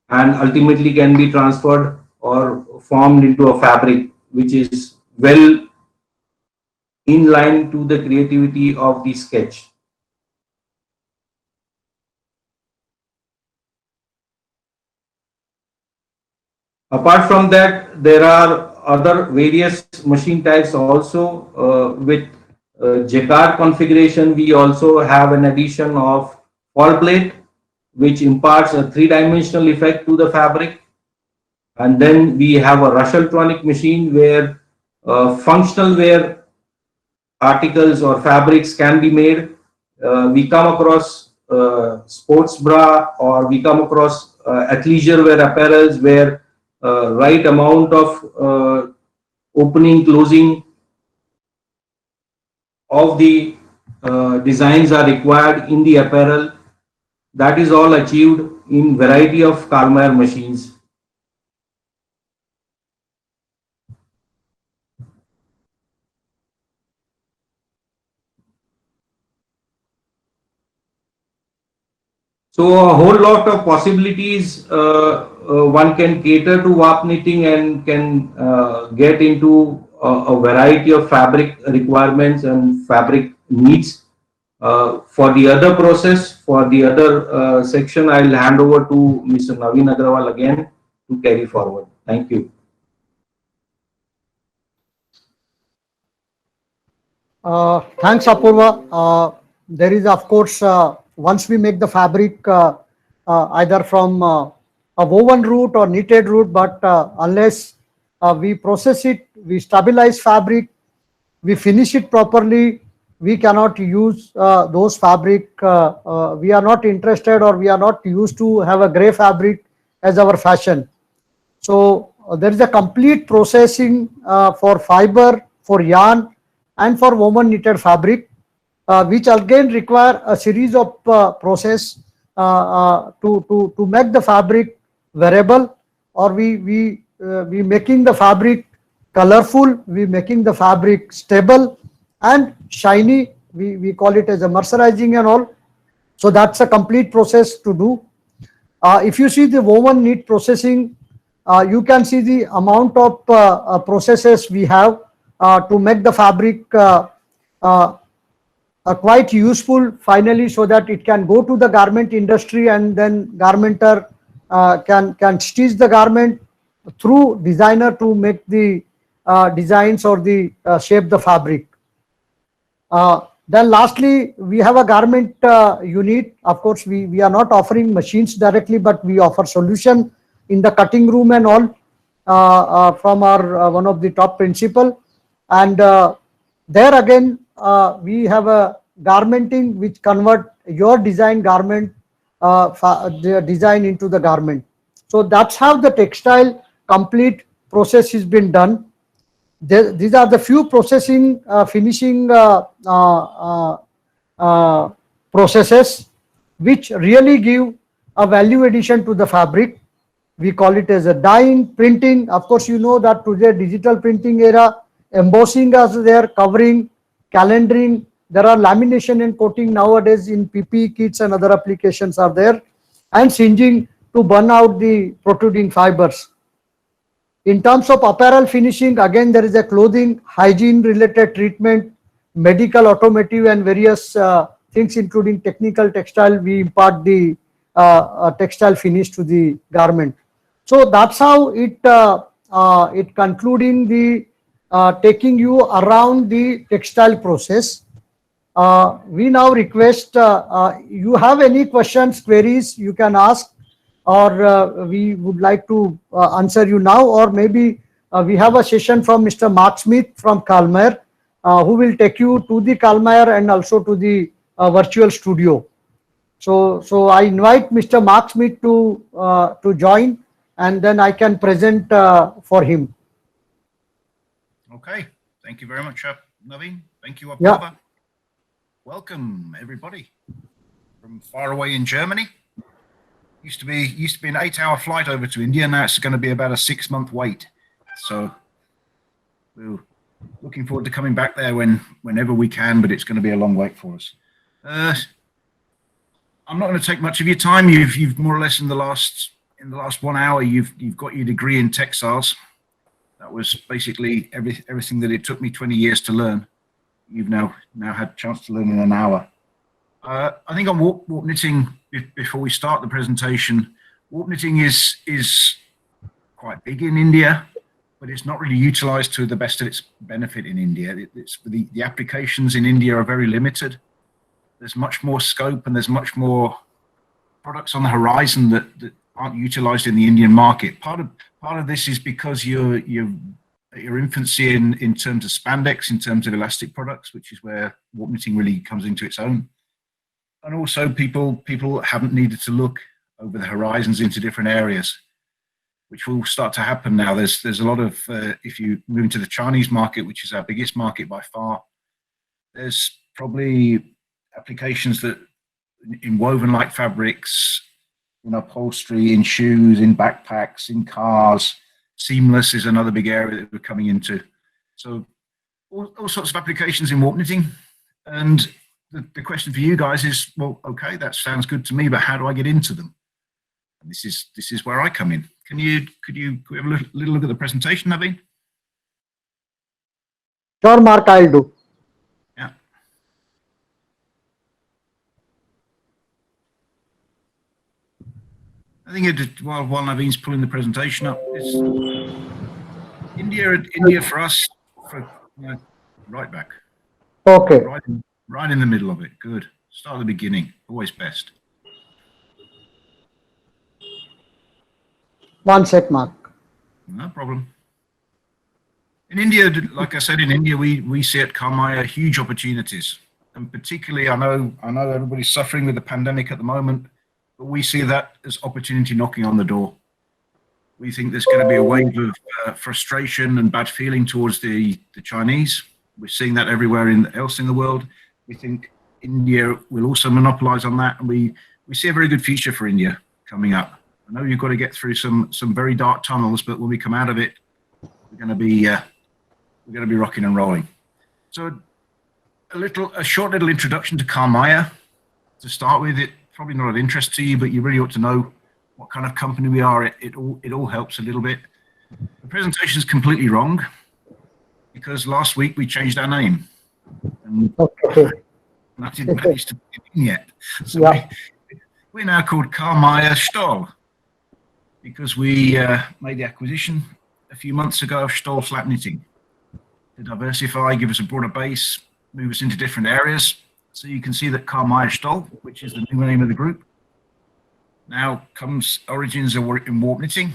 Speaker 5: and ultimately can be transferred or formed into a fabric which is well in line to the creativity of the sketch. Apart from that, there are other various machine types also. With jacquard configuration, we also have an addition of fall plate, which imparts a 3-dimensional effect to the fabric. And then we have a Russeltronic machine where functional wear articles or fabrics can be made. We come across sports bra, or we come across athleisure wear apparels where right amount of opening, closing of the designs are required in the apparel. That is all achieved in variety of Kalmar machines. So a whole lot of possibilities one can cater to warp knitting and can get into a variety of fabric requirements and fabric needs. For the other process, for the other section, I'll hand over to Mr. Naveen Agrawal again to carry forward. Thank you.
Speaker 2: Thanks, Apurva. There is, of course, once we make the fabric either from a woven route or knitted route, but unless we process it, we stabilize fabric, we finish it properly, we cannot use those fabric. We are not interested, or we are not used to have a gray fabric as our fashion. So there is a complete processing for fiber, for yarn, and for woven knitted fabric, which again require a series of process to make the fabric wearable, or we making the fabric colorful, we making the fabric stable and shiny. We call it as a mercerizing and all. So that's a complete process to do. If you see the woven knit processing, you can see the amount of processes we have to make the fabric quite useful finally, so that it can go to the garment industry, and then garmenter can stitch the garment through designer to make the designs or the shape the fabric. Then lastly, we have a garment unit. Of course, we are not offering machines directly, but we offer solution in the cutting room and all from our one of the top principal. And there again, we have a garmenting which convert your design garment the design into the garment. So that's how the textile complete process has been done. These are the few processing finishing processes which really give a value addition to the fabric. We call it as a dyeing, printing. Of course, you know that today digital printing era, embossing is there, covering, calendaring. There are lamination and coating nowadays in PPE kits and other applications are there, and singeing to burn out the protruding fibers. In terms of apparel finishing, again, there is a clothing, hygiene related treatment, medical, automotive, and various things, including technical textile. We impart the textile finish to the garment. So that's how it concluding the taking you around the textile process. We now request you have any questions, queries, you can ask, or we would like to answer you now, or maybe we have a session from Mr. Mark Smith from Kalmar, who will take you to the Kalmar and also to the virtual studio. So I invite Mr. Mark Smith to join, and then I can present for him.
Speaker 10: Okay, thank you very much, Naveen. Thank you, Abhava.
Speaker 2: Yeah.
Speaker 10: Welcome, everybody, from far away in Germany. Used to be an 8-hour flight over to India. Now it's going to be about a 6-month wait. So we're looking forward to coming back there whenever we can, but it's going to be a long wait for us. I'm not going to take much of your time. You've more or less in the last 1 hour, you've got your degree in textiles. That was basically everything that it took me 20 years to learn. You've now had a chance to learn in an hour. I think on warp knitting, before we start the presentation, warp knitting is quite big in India, but it's not really utilized to the best of its benefit in India. The applications in India are very limited. There's much more scope and there's much more products on the horizon that aren't utilized in the Indian market. Part of this is because your infancy in terms of spandex, in terms of elastic products, which is where warp knitting really comes into its own. And also people haven't needed to look over the horizons into different areas, which will start to happen now. There's a lot of, if you move into the Chinese market, which is our biggest market by far, there's probably applications that in woven-like fabrics, in upholstery, in shoes, in backpacks, in cars. Seamless is another big area that we're coming into. So all sorts of applications in warp knitting. And the question for you guys is, well, okay, that sounds good to me, but how do I get into them? And this is where I come in. Could you have a little look at the presentation, Naveen?
Speaker 2: Sure, Mark, I'll do.
Speaker 10: Yeah. I think while Naveen's pulling the presentation up, it's India for us, right back.
Speaker 2: Okay.
Speaker 10: Right in the middle of it. Good. Start at the beginning. Always best.
Speaker 2: 1 sec, Mark.
Speaker 10: No problem. In India, like I said, in India, we see at Karmaya huge opportunities. And particularly, I know everybody's suffering with the pandemic at the moment, but we see that as opportunity knocking on the door. We think there's going to be a wave of frustration and bad feeling towards the Chinese. We're seeing that everywhere else in the world. We think India will also monopolize on that, and we see a very good future for India coming up. I know you've got to get through some very dark tunnels, but when we come out of it, we're going to be rocking and rolling. So a short little introduction to Karmaya to start with. It probably not of interest to you, but you really ought to know what kind of company we are. It all helps a little bit. The presentation is completely wrong because last week we changed our name. And and I didn't manage to put it in yet. So
Speaker 2: Yeah.
Speaker 10: we're now called Karlmeier Stoll because we made the acquisition a few months ago of Stoll Flat Knitting to diversify, give us a broader base, move us into different areas. So you can see that Karlmeier Stoll, which is the new name of the group, now comes origins in warp knitting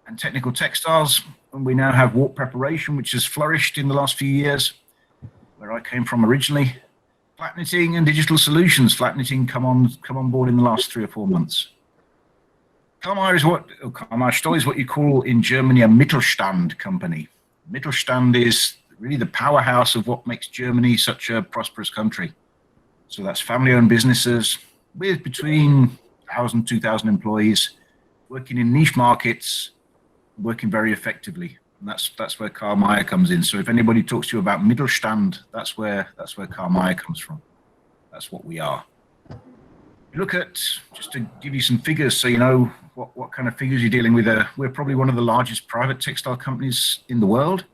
Speaker 10: and technical textiles, and we now have warp preparation, which has flourished in the last few years, where I came from originally. Flat knitting and digital solutions. Flat knitting come on board in the last 3 or 4 months. Karlmeier Stoll is what you call in Germany a Mittelstand company. Mittelstand is really the powerhouse of what makes Germany such a prosperous country. So that's family-owned businesses with between 1,000, 2,000 employees, working in niche markets, working very effectively. And that's where Karlmeier comes in. So if anybody talks to you about Mittelstand, that's where Karlmeier comes from. That's what we are. You look at, just to give you some figures so you know what kind of figures you're dealing with, we're probably one of the largest private textile companies in the world.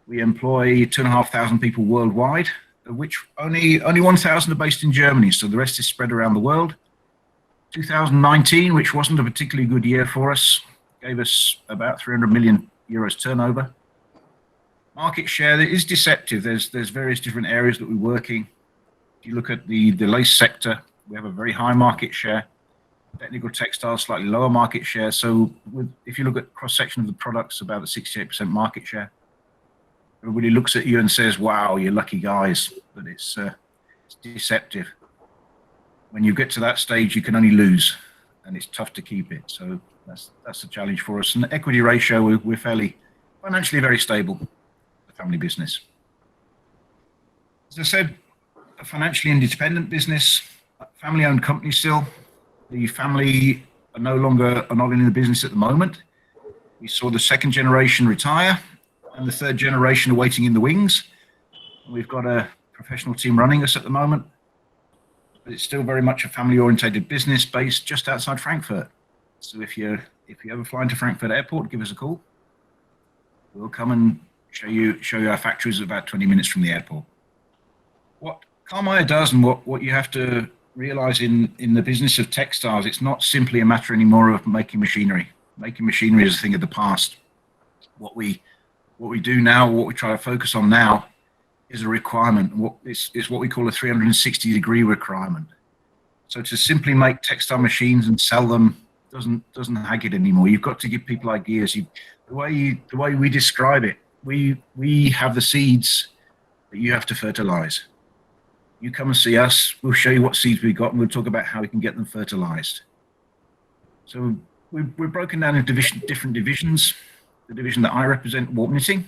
Speaker 10: We employ 2,500 people worldwide, of which only 1,000 are based in Germany, so the rest is spread around the world. 2019, which wasn't a particularly good year for us, gave us about 300 million euros turnover. Market share is deceptive. There's various different areas that we're working. If you look at the lace sector, we have a very high market share. Technical textiles, slightly lower market share. So if you look at cross-section of the products, about a 68% market share. Everybody looks at you and says, wow, you're lucky guys, but it's deceptive. When you get to that stage, you can only lose, and it's tough to keep it. So that's a challenge for us. And the equity ratio, we're fairly financially very stable, the family business. As I said, a financially independent business, family-owned company still. The family are not in the business at the moment. We saw the second generation retire and the third generation are waiting in the wings. We've got a professional team running us at the moment, but it's still very much a family-orientated business based just outside Frankfurt. So if you ever fly into Frankfurt Airport, give us a call. We'll come and show you our factories about 20 minutes from the airport. What Karlmeier does, and what you have to realize in the business of textiles, it's not simply a matter anymore of making machinery. Making machinery is a thing of the past. What we do now, what we try to focus on now, is a requirement. It's what we call a 360-degree requirement. So to simply make textile machines and sell them doesn't hag it anymore. You've got to give people ideas. The way we describe it, we have the seeds that you have to fertilize. You come and see us, we'll show you what seeds we've got, and we'll talk about how we can get them fertilized. So we're broken down into different divisions. The division that I represent, warp knitting,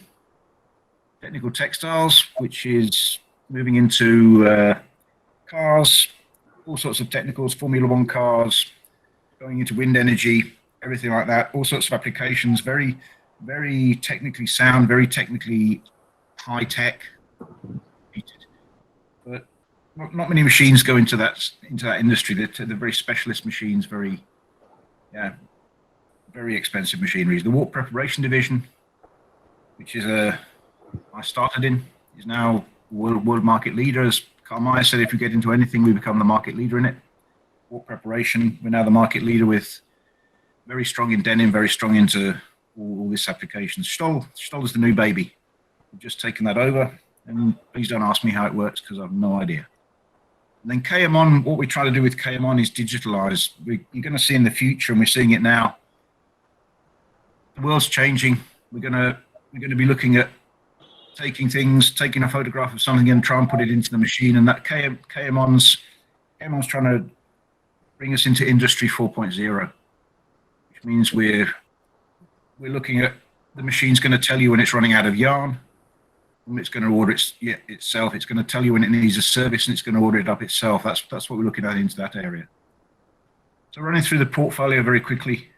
Speaker 10: technical textiles, which is moving into cars, all sorts of technicals, Formula One cars, going into wind energy, everything like that, all sorts of applications, very, very technically sound, very technically high tech. But not many machines go into that industry. They're very specialist machines, very expensive machineries. The warp preparation division, which is I started in, is now world market leader. As Karlmeier said, if you get into anything, we become the market leader in it. Warp preparation, we're now the market leader with very strong in denim, very strong into all this application. Stoll is the new baby. We've just taken that over, and please don't ask me how it works because I have no idea. And then KM-ON, what we try to do with KM-ON is digitalize. You're going to see in the future, and we're seeing it now, the world's changing. We're going to be looking at taking a photograph of something and try and put it into the machine. And that KM-ON's trying to bring us into Industry 4.0, which means we're looking at the machine's going to tell you when it's running out of yarn, and it's going to order itself. It's going to tell you when it needs a service, and it's going to order it up itself. That's what we're looking at into that area. So running through the portfolio very quickly.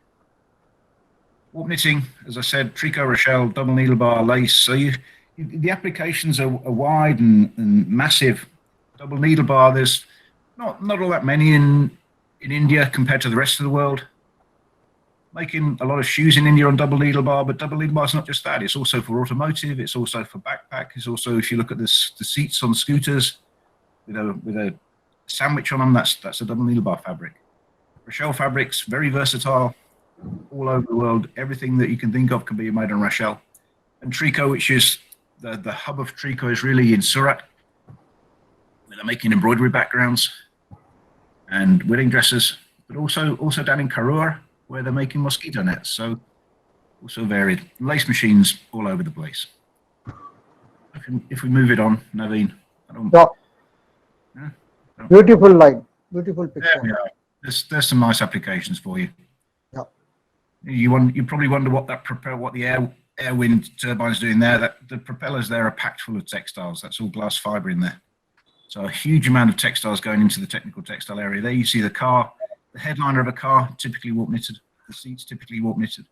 Speaker 10: Warp knitting, as I said, tricot, Rochelle, double needle bar, lace. So the applications are wide and massive. Double needle bar, there's not all that many in India compared to the rest of the world. Making a lot of shoes in India on double needle bar, but double needle bar is not just that. It's also for automotive. It's also for backpack. It's also, if you look at the seats on scooters, with a sandwich on them. That's a double needlebar fabric. Rochelle fabrics, very versatile, all over the world. Everything that you can think of can be made on Rochelle. And tricot, which is the hub of tricot, is really in Surat. They're making embroidery backgrounds and wedding dresses, but also down in Karur, where they're making mosquito nets. So also varied. Lace machines all over the place. If we move it on, Naveen.
Speaker 2: Beautiful line, beautiful picture.
Speaker 10: There we are. There's some nice applications for you.
Speaker 2: Yeah.
Speaker 10: You probably wonder what the air wind turbines doing there. That the propellers there are packed full of textiles. That's all glass fiber in there. So a huge amount of textiles going into the technical textile area. There you see the car, the headliner of a car, typically warp knitted. The seats typically warp knitted.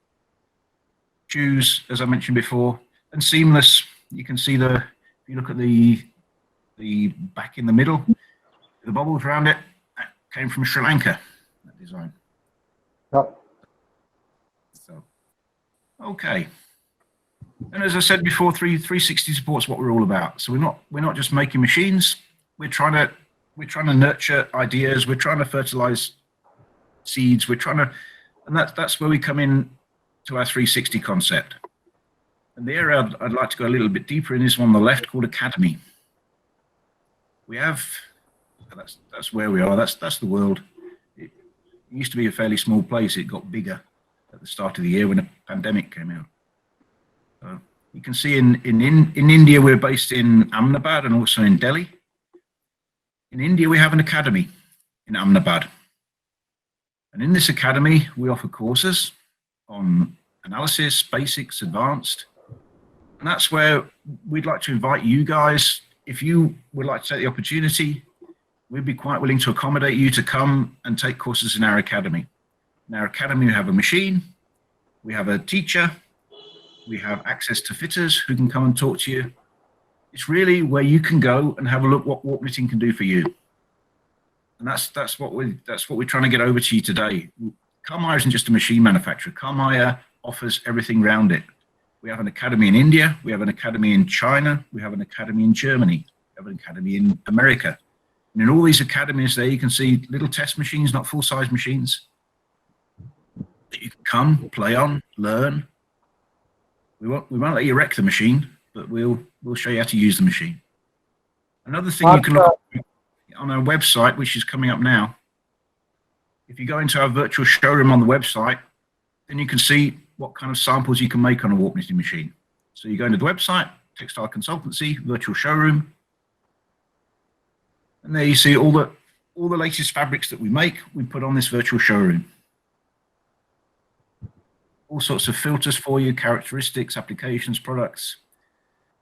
Speaker 10: Shoes, as I mentioned before, and seamless. You can see if you look at the back in the middle, the bubbles around it, that came from Sri Lanka, that design.
Speaker 2: Yeah.
Speaker 10: So, okay. And as I said before, 360 support's what we're all about. So we're not just making machines. We're trying to nurture ideas. We're trying to fertilize seeds. And that's where we come in to our 360 concept. And the area I'd like to go a little bit deeper in is one on the left called Academy. We have, that's where we are. That's the world. It used to be a fairly small place. It got bigger at the start of the year when the pandemic came out. So you can see in India, we're based in Ahmedabad and also in Delhi. In India, we have an academy in Ahmedabad. And in this academy, we offer courses on analysis, basics, advanced. And that's where we'd like to invite you guys. If you would like to take the opportunity, we'd be quite willing to accommodate you to come and take courses in our academy. In our academy, we have a machine, we have a teacher, we have access to fitters who can come and talk to you. It's really where you can go and have a look what warp knitting can do for you. And that's what we're trying to get over to you today. Carmeyer isn't just a machine manufacturer. Carmeyer offers everything around it. We have an academy in India, we have an academy in China, we have an academy in Germany, we have an academy in America. And in all these academies there, you can see little test machines, not full-size machines, that you can come, play on, learn. We won't let you wreck the machine, but we'll show you how to use the machine. Another thing you can look at on our website, which is coming up now, if you go into our virtual showroom on the website, then you can see what kind of samples you can make on a warp knitting machine. So you go into the website, Textile Consultancy, virtual showroom, and there you see all the latest fabrics that we make, we put on this virtual showroom. All sorts of filters for you, characteristics, applications, products.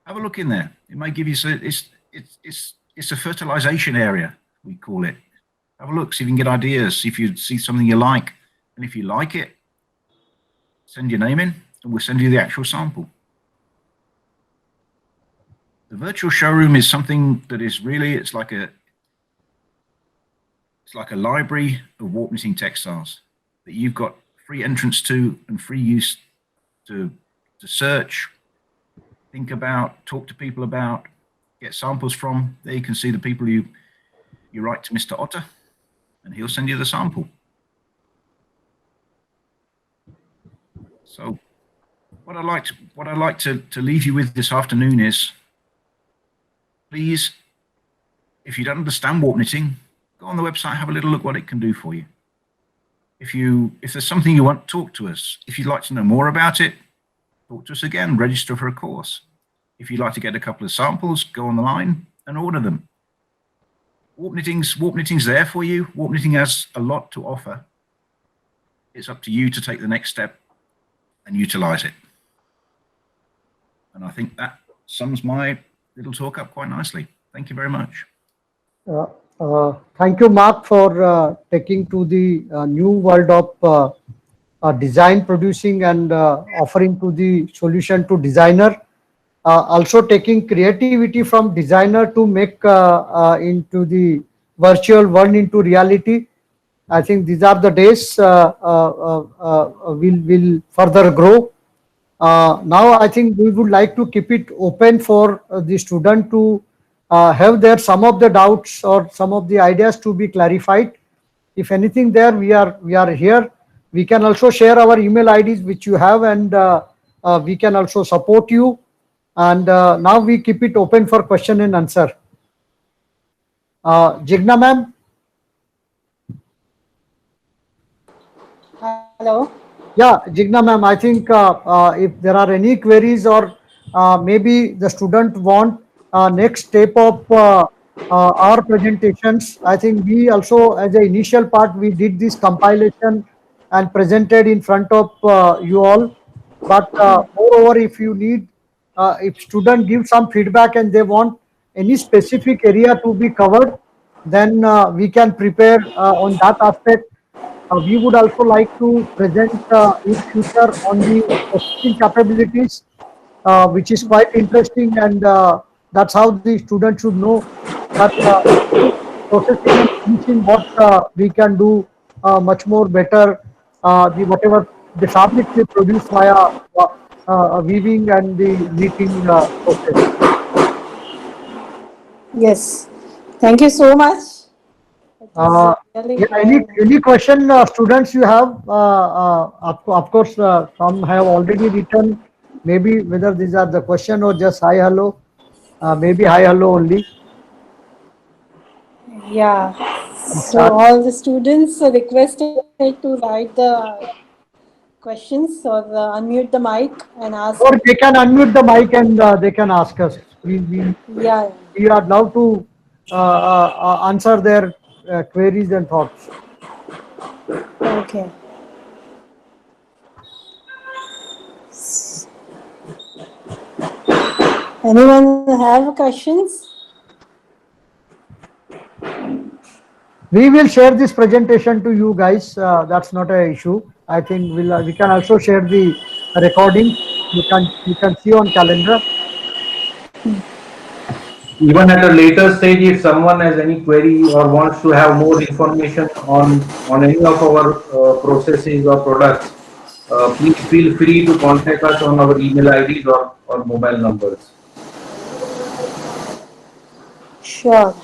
Speaker 10: Have a look in there. It may give you, it's a fertilization area, we call it. Have a look, see if you can get ideas, see if you see something you like. And if you like it, send your name in and we'll send you the actual sample. The virtual showroom is something that is really, it's like a library of warp knitting textiles that you've got free entrance to and free use to search, think about, talk to people about, get samples from. There you can see the people you write to Mr. Otter and he'll send you the sample. So what I'd like to leave you with this afternoon is, please, if you don't understand warp knitting, go on the website, have a little look what it can do for you. If there's something you want, talk to us. If you'd like to know more about it, talk to us again, register for a course. If you'd like to get a couple of samples, go on the line and order them. Warp knitting's there for you. Warp knitting has a lot to offer. It's up to you to take the next step and utilize it. And I think that sums my little talk up quite nicely. Thank you very much.
Speaker 2: Thank you, Mark, for taking to the new world of design producing and offering to the solution to designer. Also taking creativity from designer to make into the virtual world into reality. I think these are the days will further grow. Now I think we would like to keep it open for the student to have there some of the doubts or some of the ideas to be clarified. If anything there, we are here. We can also share our email IDs which you have, and we can also support you. And now we keep it open for question and answer. Jigna ma'am.
Speaker 1: Hello.
Speaker 2: Yeah, Jigna ma'am, I think if there are any queries or maybe the student want next step of our presentations, I think we also, as an initial part, we did this compilation and presented in front of you all. But moreover, if you need, if student give some feedback and they want any specific area to be covered, then we can prepare on that aspect. We would also like to present in future on the processing capabilities, which is quite interesting, and that's how the student should know that processing and finishing what we can do much more better. The whatever the fabric we produce via weaving and the knitting process.
Speaker 1: Yes. Thank you so much. It was really
Speaker 2: Yeah, any question, students, you have? Of course, some have already written. Maybe whether these are the question or just hi, hello. Maybe hi, hello only.
Speaker 1: Yeah. So all the students are requested to write the questions or unmute the mic and ask.
Speaker 2: Or they can unmute the mic and they can ask us.
Speaker 1: Yeah.
Speaker 2: We are now to answer their queries and thoughts.
Speaker 1: Okay. Anyone have questions?
Speaker 2: We will share this presentation to you guys. That's not an issue. I think we can also share the recording. You can see on calendar.
Speaker 5: Even at a later stage, if someone has any query or wants to have more information on any of our processes or products, please feel free to contact us on our email IDs or mobile numbers.
Speaker 1: Sure.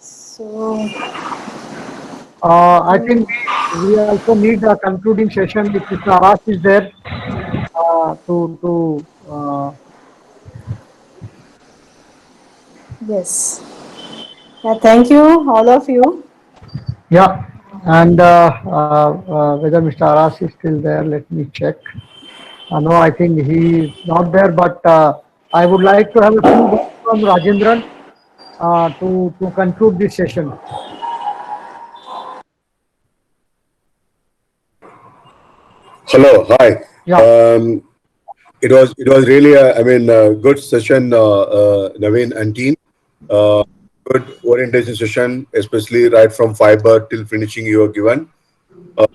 Speaker 1: So
Speaker 2: I think we also need a concluding session if Mr. Arash is there
Speaker 1: yes. Thank you, all of you.
Speaker 2: Yeah, and whether Mr. Arash is still there, let me check. No, I think he is not there, but I would like to have a few words from Rajendran to conclude this session.
Speaker 11: Hello, hi.
Speaker 2: Yeah.
Speaker 11: It was really a good session, Naveen and team. Good orientation session, especially right from fiber till finishing you are given. So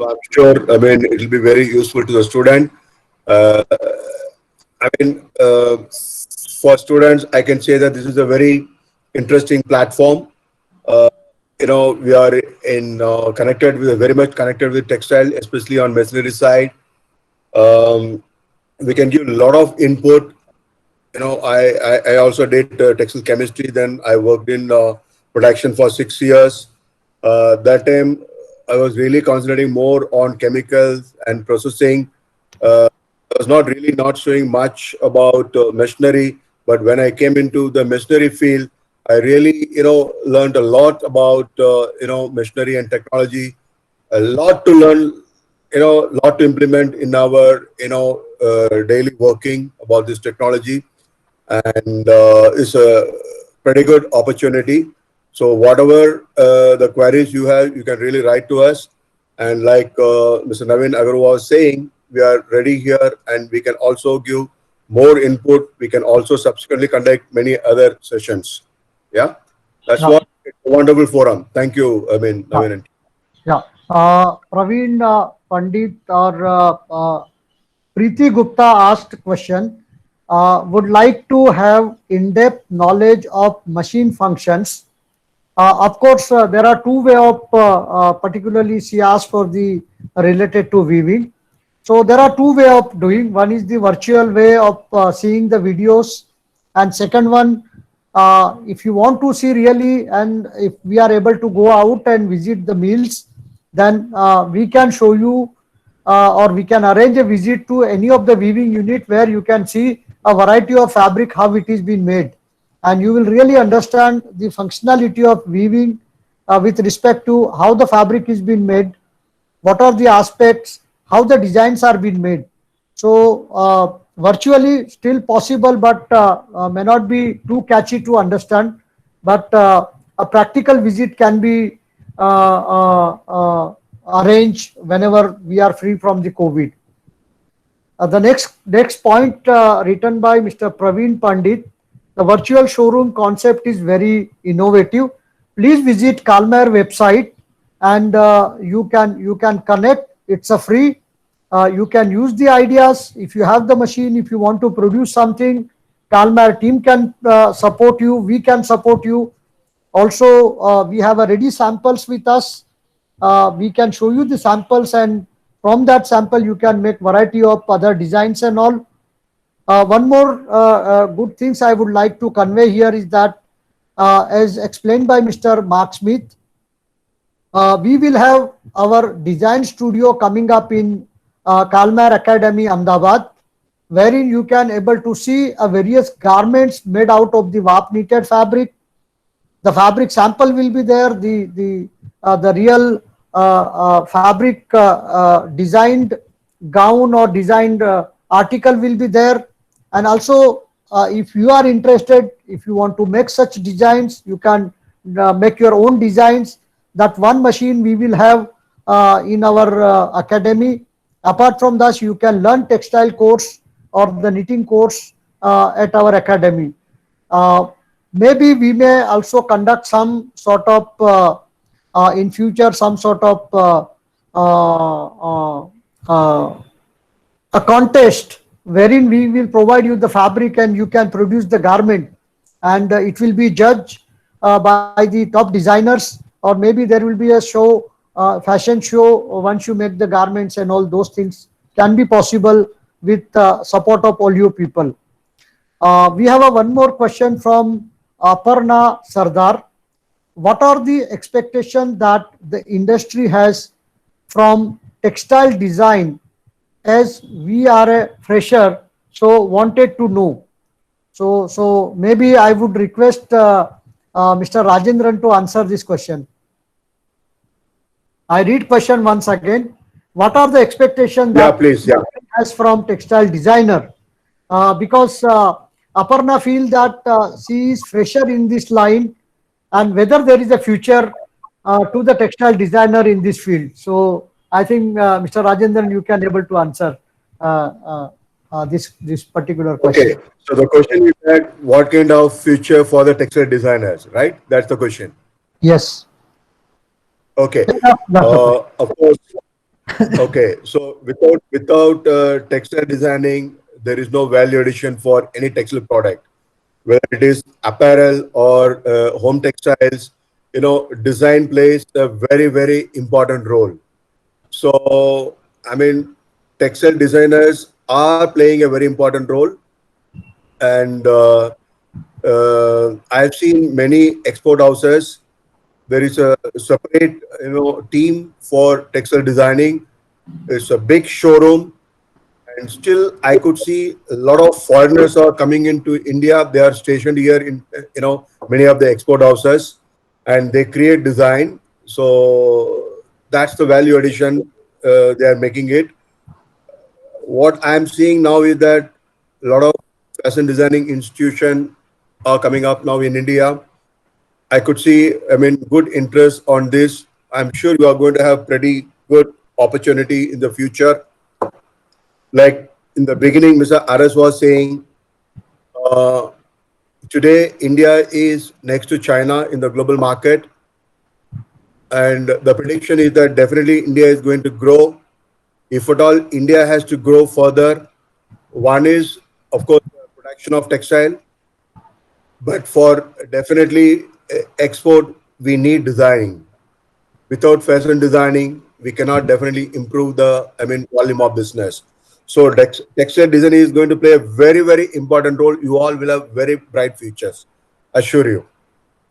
Speaker 11: I'm sure it will be very useful to the student. For students, I can say that this is a very interesting platform. We are connected with very much connected with textile, especially on machinery side. We can give a lot of input. I also did textile chemistry. Then I worked in production for 6 years. That time I was really concentrating more on chemicals and processing. I was not showing much about machinery. But when I came into the machinery field, I really learned a lot about machinery and technology. A lot to learn. A lot to implement in our daily working about this technology, and it's a pretty good opportunity. So whatever the queries you have, you can really write to us. And like Mr. Naveen Agarwal was saying, we are ready here, and we can also give more input. We can also subsequently conduct many other sessions. Yeah, that's what it's a wonderful forum. Thank you, Naveen.
Speaker 2: Yeah, Praveen Pandit or Preeti Gupta asked a question. Would like to have in-depth knowledge of machine functions. Of course, there are two ways of, particularly she asked for the related to weaving. So there are two ways of doing. One is the virtual way of seeing the videos And second one, if you want to see really, and if we are able to go out and visit the mills, then we can show you or we can arrange a visit to any of the weaving unit where you can see a variety of fabric, how it is being made. And you will really understand the functionality of weaving with respect to how the fabric is being made, what are the aspects, how the designs are being made. So virtually still possible, but may not be too catchy to understand. But a practical visit can be arranged whenever we are free from the COVID. The next point written by Mr. Praveen Pandit, the virtual showroom concept is very innovative. Please visit Kalmar website and you can connect. It's a free. You can use the ideas. If you have the machine, if you want to produce something, Kalmar team can support you. We can support you. Also, we have a ready samples with us. We can show you the samples, and from that sample you can make variety of other designs and all. One more good things I would like to convey here is that as explained by Mr. Mark Smith, we will have our design studio coming up in Kalmar Academy, Ahmedabad, wherein you can able to see various garments made out of the warp knitted fabric. The fabric sample will be there. The real fabric designed gown or designed article will be there. And also, if you are interested, if you want to make such designs, you can make your own designs. That one machine we will have in our academy. Apart from that, you can learn textile course or the knitting course at our academy. Maybe we may also conduct some sort of in future, some sort of a contest wherein we will provide you the fabric and you can produce the garment, and it will be judged by the top designers, or maybe there will be a show, fashion show, once you make the garments, and all those things can be possible with support of all you people. We have one more question from Aparna Sardar. What are the expectations that the industry has from textile design, as we are a fresher, so wanted to know? So maybe I would request Mr. Rajendran to answer this question. I read question once again. What are the expectations that
Speaker 11: please,
Speaker 2: has from textile designer? Because Aparna feel that she is fresher in this line, and whether there is a future to the textile designer in this field. So I think Mr. Rajendran, you can able to answer this particular question.
Speaker 11: Okay, so the question is that what kind of future for the textile designers, right? That's the question.
Speaker 2: Yes.
Speaker 11: Okay. Of course. Okay. So without textile designing, there is no value addition for any textile product, whether it is apparel or home textiles. You know, design plays a very, very important role. So, I mean, textile designers are playing a very important role, and I've seen many export houses. There is a separate, team for textile designing. It's a big showroom, and still I could see a lot of foreigners are coming into India. They are stationed here in, many of the export houses, and they create design. So that's the value addition they are making it. What I'm seeing now is that a lot of fashion designing institutions are coming up now in India. I could see, good interest on this. I'm sure you are going to have pretty good opportunity in the future. Like in the beginning, Mr. Aras was saying, today India is next to China in the global market. And the prediction is that definitely India is going to grow. If at all India has to grow further, one is, of course, the production of textile. But for definitely export, we need designing. Without fashion designing, we cannot definitely improve the volume of business. So textile design is going to play a very, very important role. You all will have very bright futures, assure you.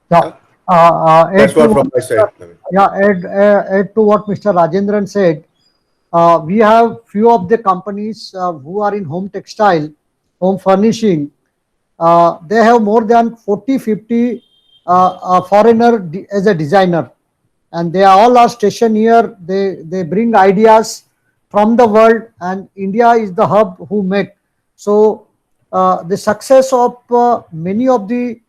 Speaker 2: Yeah.
Speaker 11: That's what from my side.
Speaker 2: Yeah, add to what Mr. Rajendran said. We have few of the companies who are in home textile, home furnishing. They have more than 40, 50 foreigner as a designer, and they all are stationed here. They bring ideas from the world, and India is the hub who make. So the success of many of the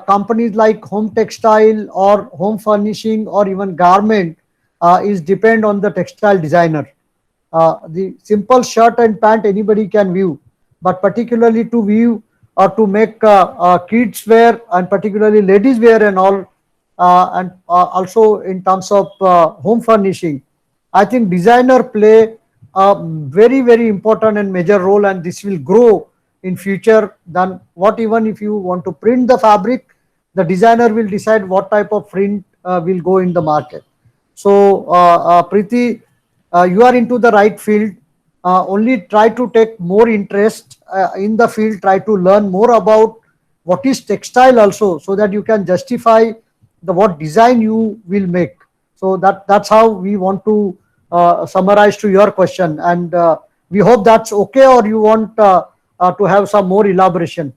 Speaker 2: companies like home textile or home furnishing or even garment is depend on the textile designer. The simple shirt and pant anybody can view, but particularly to view or to make kids wear and particularly ladies wear and all, and also in terms of home furnishing, I think designer play a very, very important and major role, and this will grow in future than what. Even if you want to print the fabric, the designer will decide what type of print will go in the market. So Preeti, you are into the right field. Only try to take more interest in the field, try to learn more about what is textile also, so that you can justify the what design you will make. So that's how we want to summarize to your question, and we hope that's okay, or you want to have some more elaboration.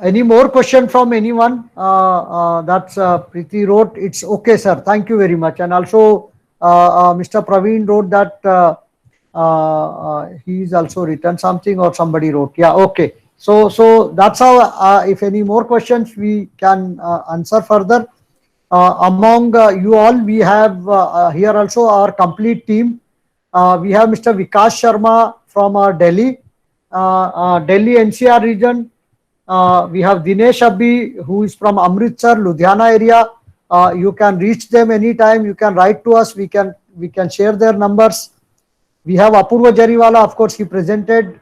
Speaker 2: Any more question from anyone? That's Preeti wrote. It's okay, sir. Thank you very much. And also, Mr. Praveen wrote that he's also written something, or somebody wrote. Yeah, okay. So that's how. If any more questions, we can answer further. Among you all, we have here also our complete team. We have Mr. Vikas Sharma from Delhi, Delhi NCR region. We have Dinesh Abhi, who is from Amritsar, Ludhiana area. You can reach them anytime. You can write to us. We can share their numbers. We have Apurva Jariwala, of course, he presented.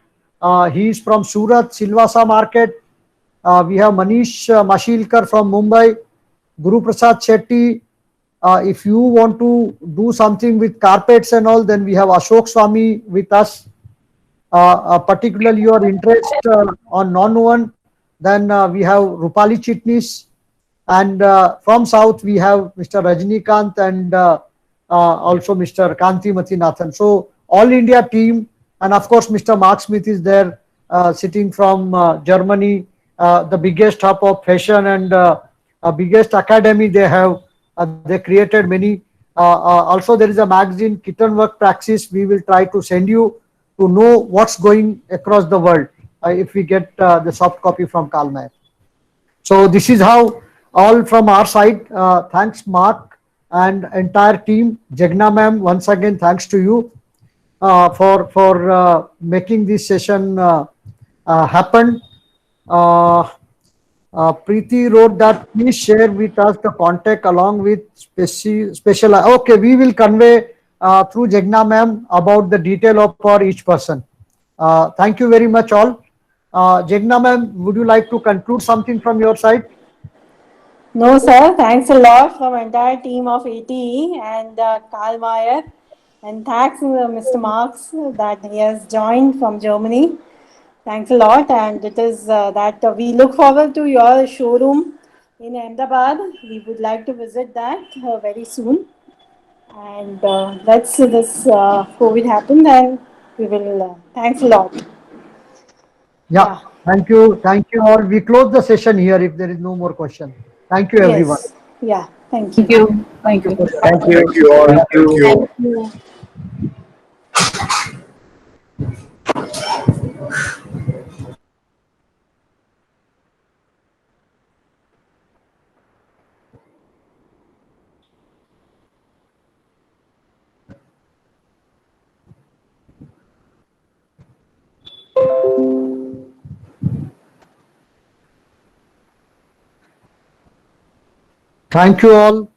Speaker 2: He is from Surat, Silvassa market. We have Manish Mashilkar from Mumbai, Guru Prasad Shetty. If you want to do something with carpets and all, then we have Ashok Swami with us. Particularly your interest on non-woven, then we have Rupali Chitnis, and from South we have Mr. Rajnikant and also Mr. Kanti Mathinathan. So all India team, and of course Mr. Mark Smith is there, sitting from Germany, the biggest hub of fashion and biggest academy they have. They created many. Also there is a magazine, Kitten Work Praxis. We will try to send you to know what's going across the world if we get the soft copy from Karl May. So this is how all from our side. Thanks Mark and entire team. Jagna ma'am, once again thanks to you for making this session happen. Preeti wrote that please share with us the contact along with special. Okay, we will convey through Jagna ma'am about the detail of for each person. Thank you very much all. Jagna ma'am, would you like to conclude something from your side?
Speaker 1: No, sir. Thanks a lot from entire team of ATE and Karl Mayer. And thanks Mr. Marks that he has joined from Germany. Thanks a lot. And it is that we look forward to your showroom in Ahmedabad. We would like to visit that very soon. And let's this COVID happen, and we will. Thanks a lot.
Speaker 2: Yeah. Thank you all. We close the session here if there is no more question. Thank you everyone.
Speaker 1: Yes. Yeah. Thank you.
Speaker 9: Thank you. Thank you.
Speaker 11: Thank you all. Thank you.
Speaker 9: Thank you.
Speaker 2: Thank you all.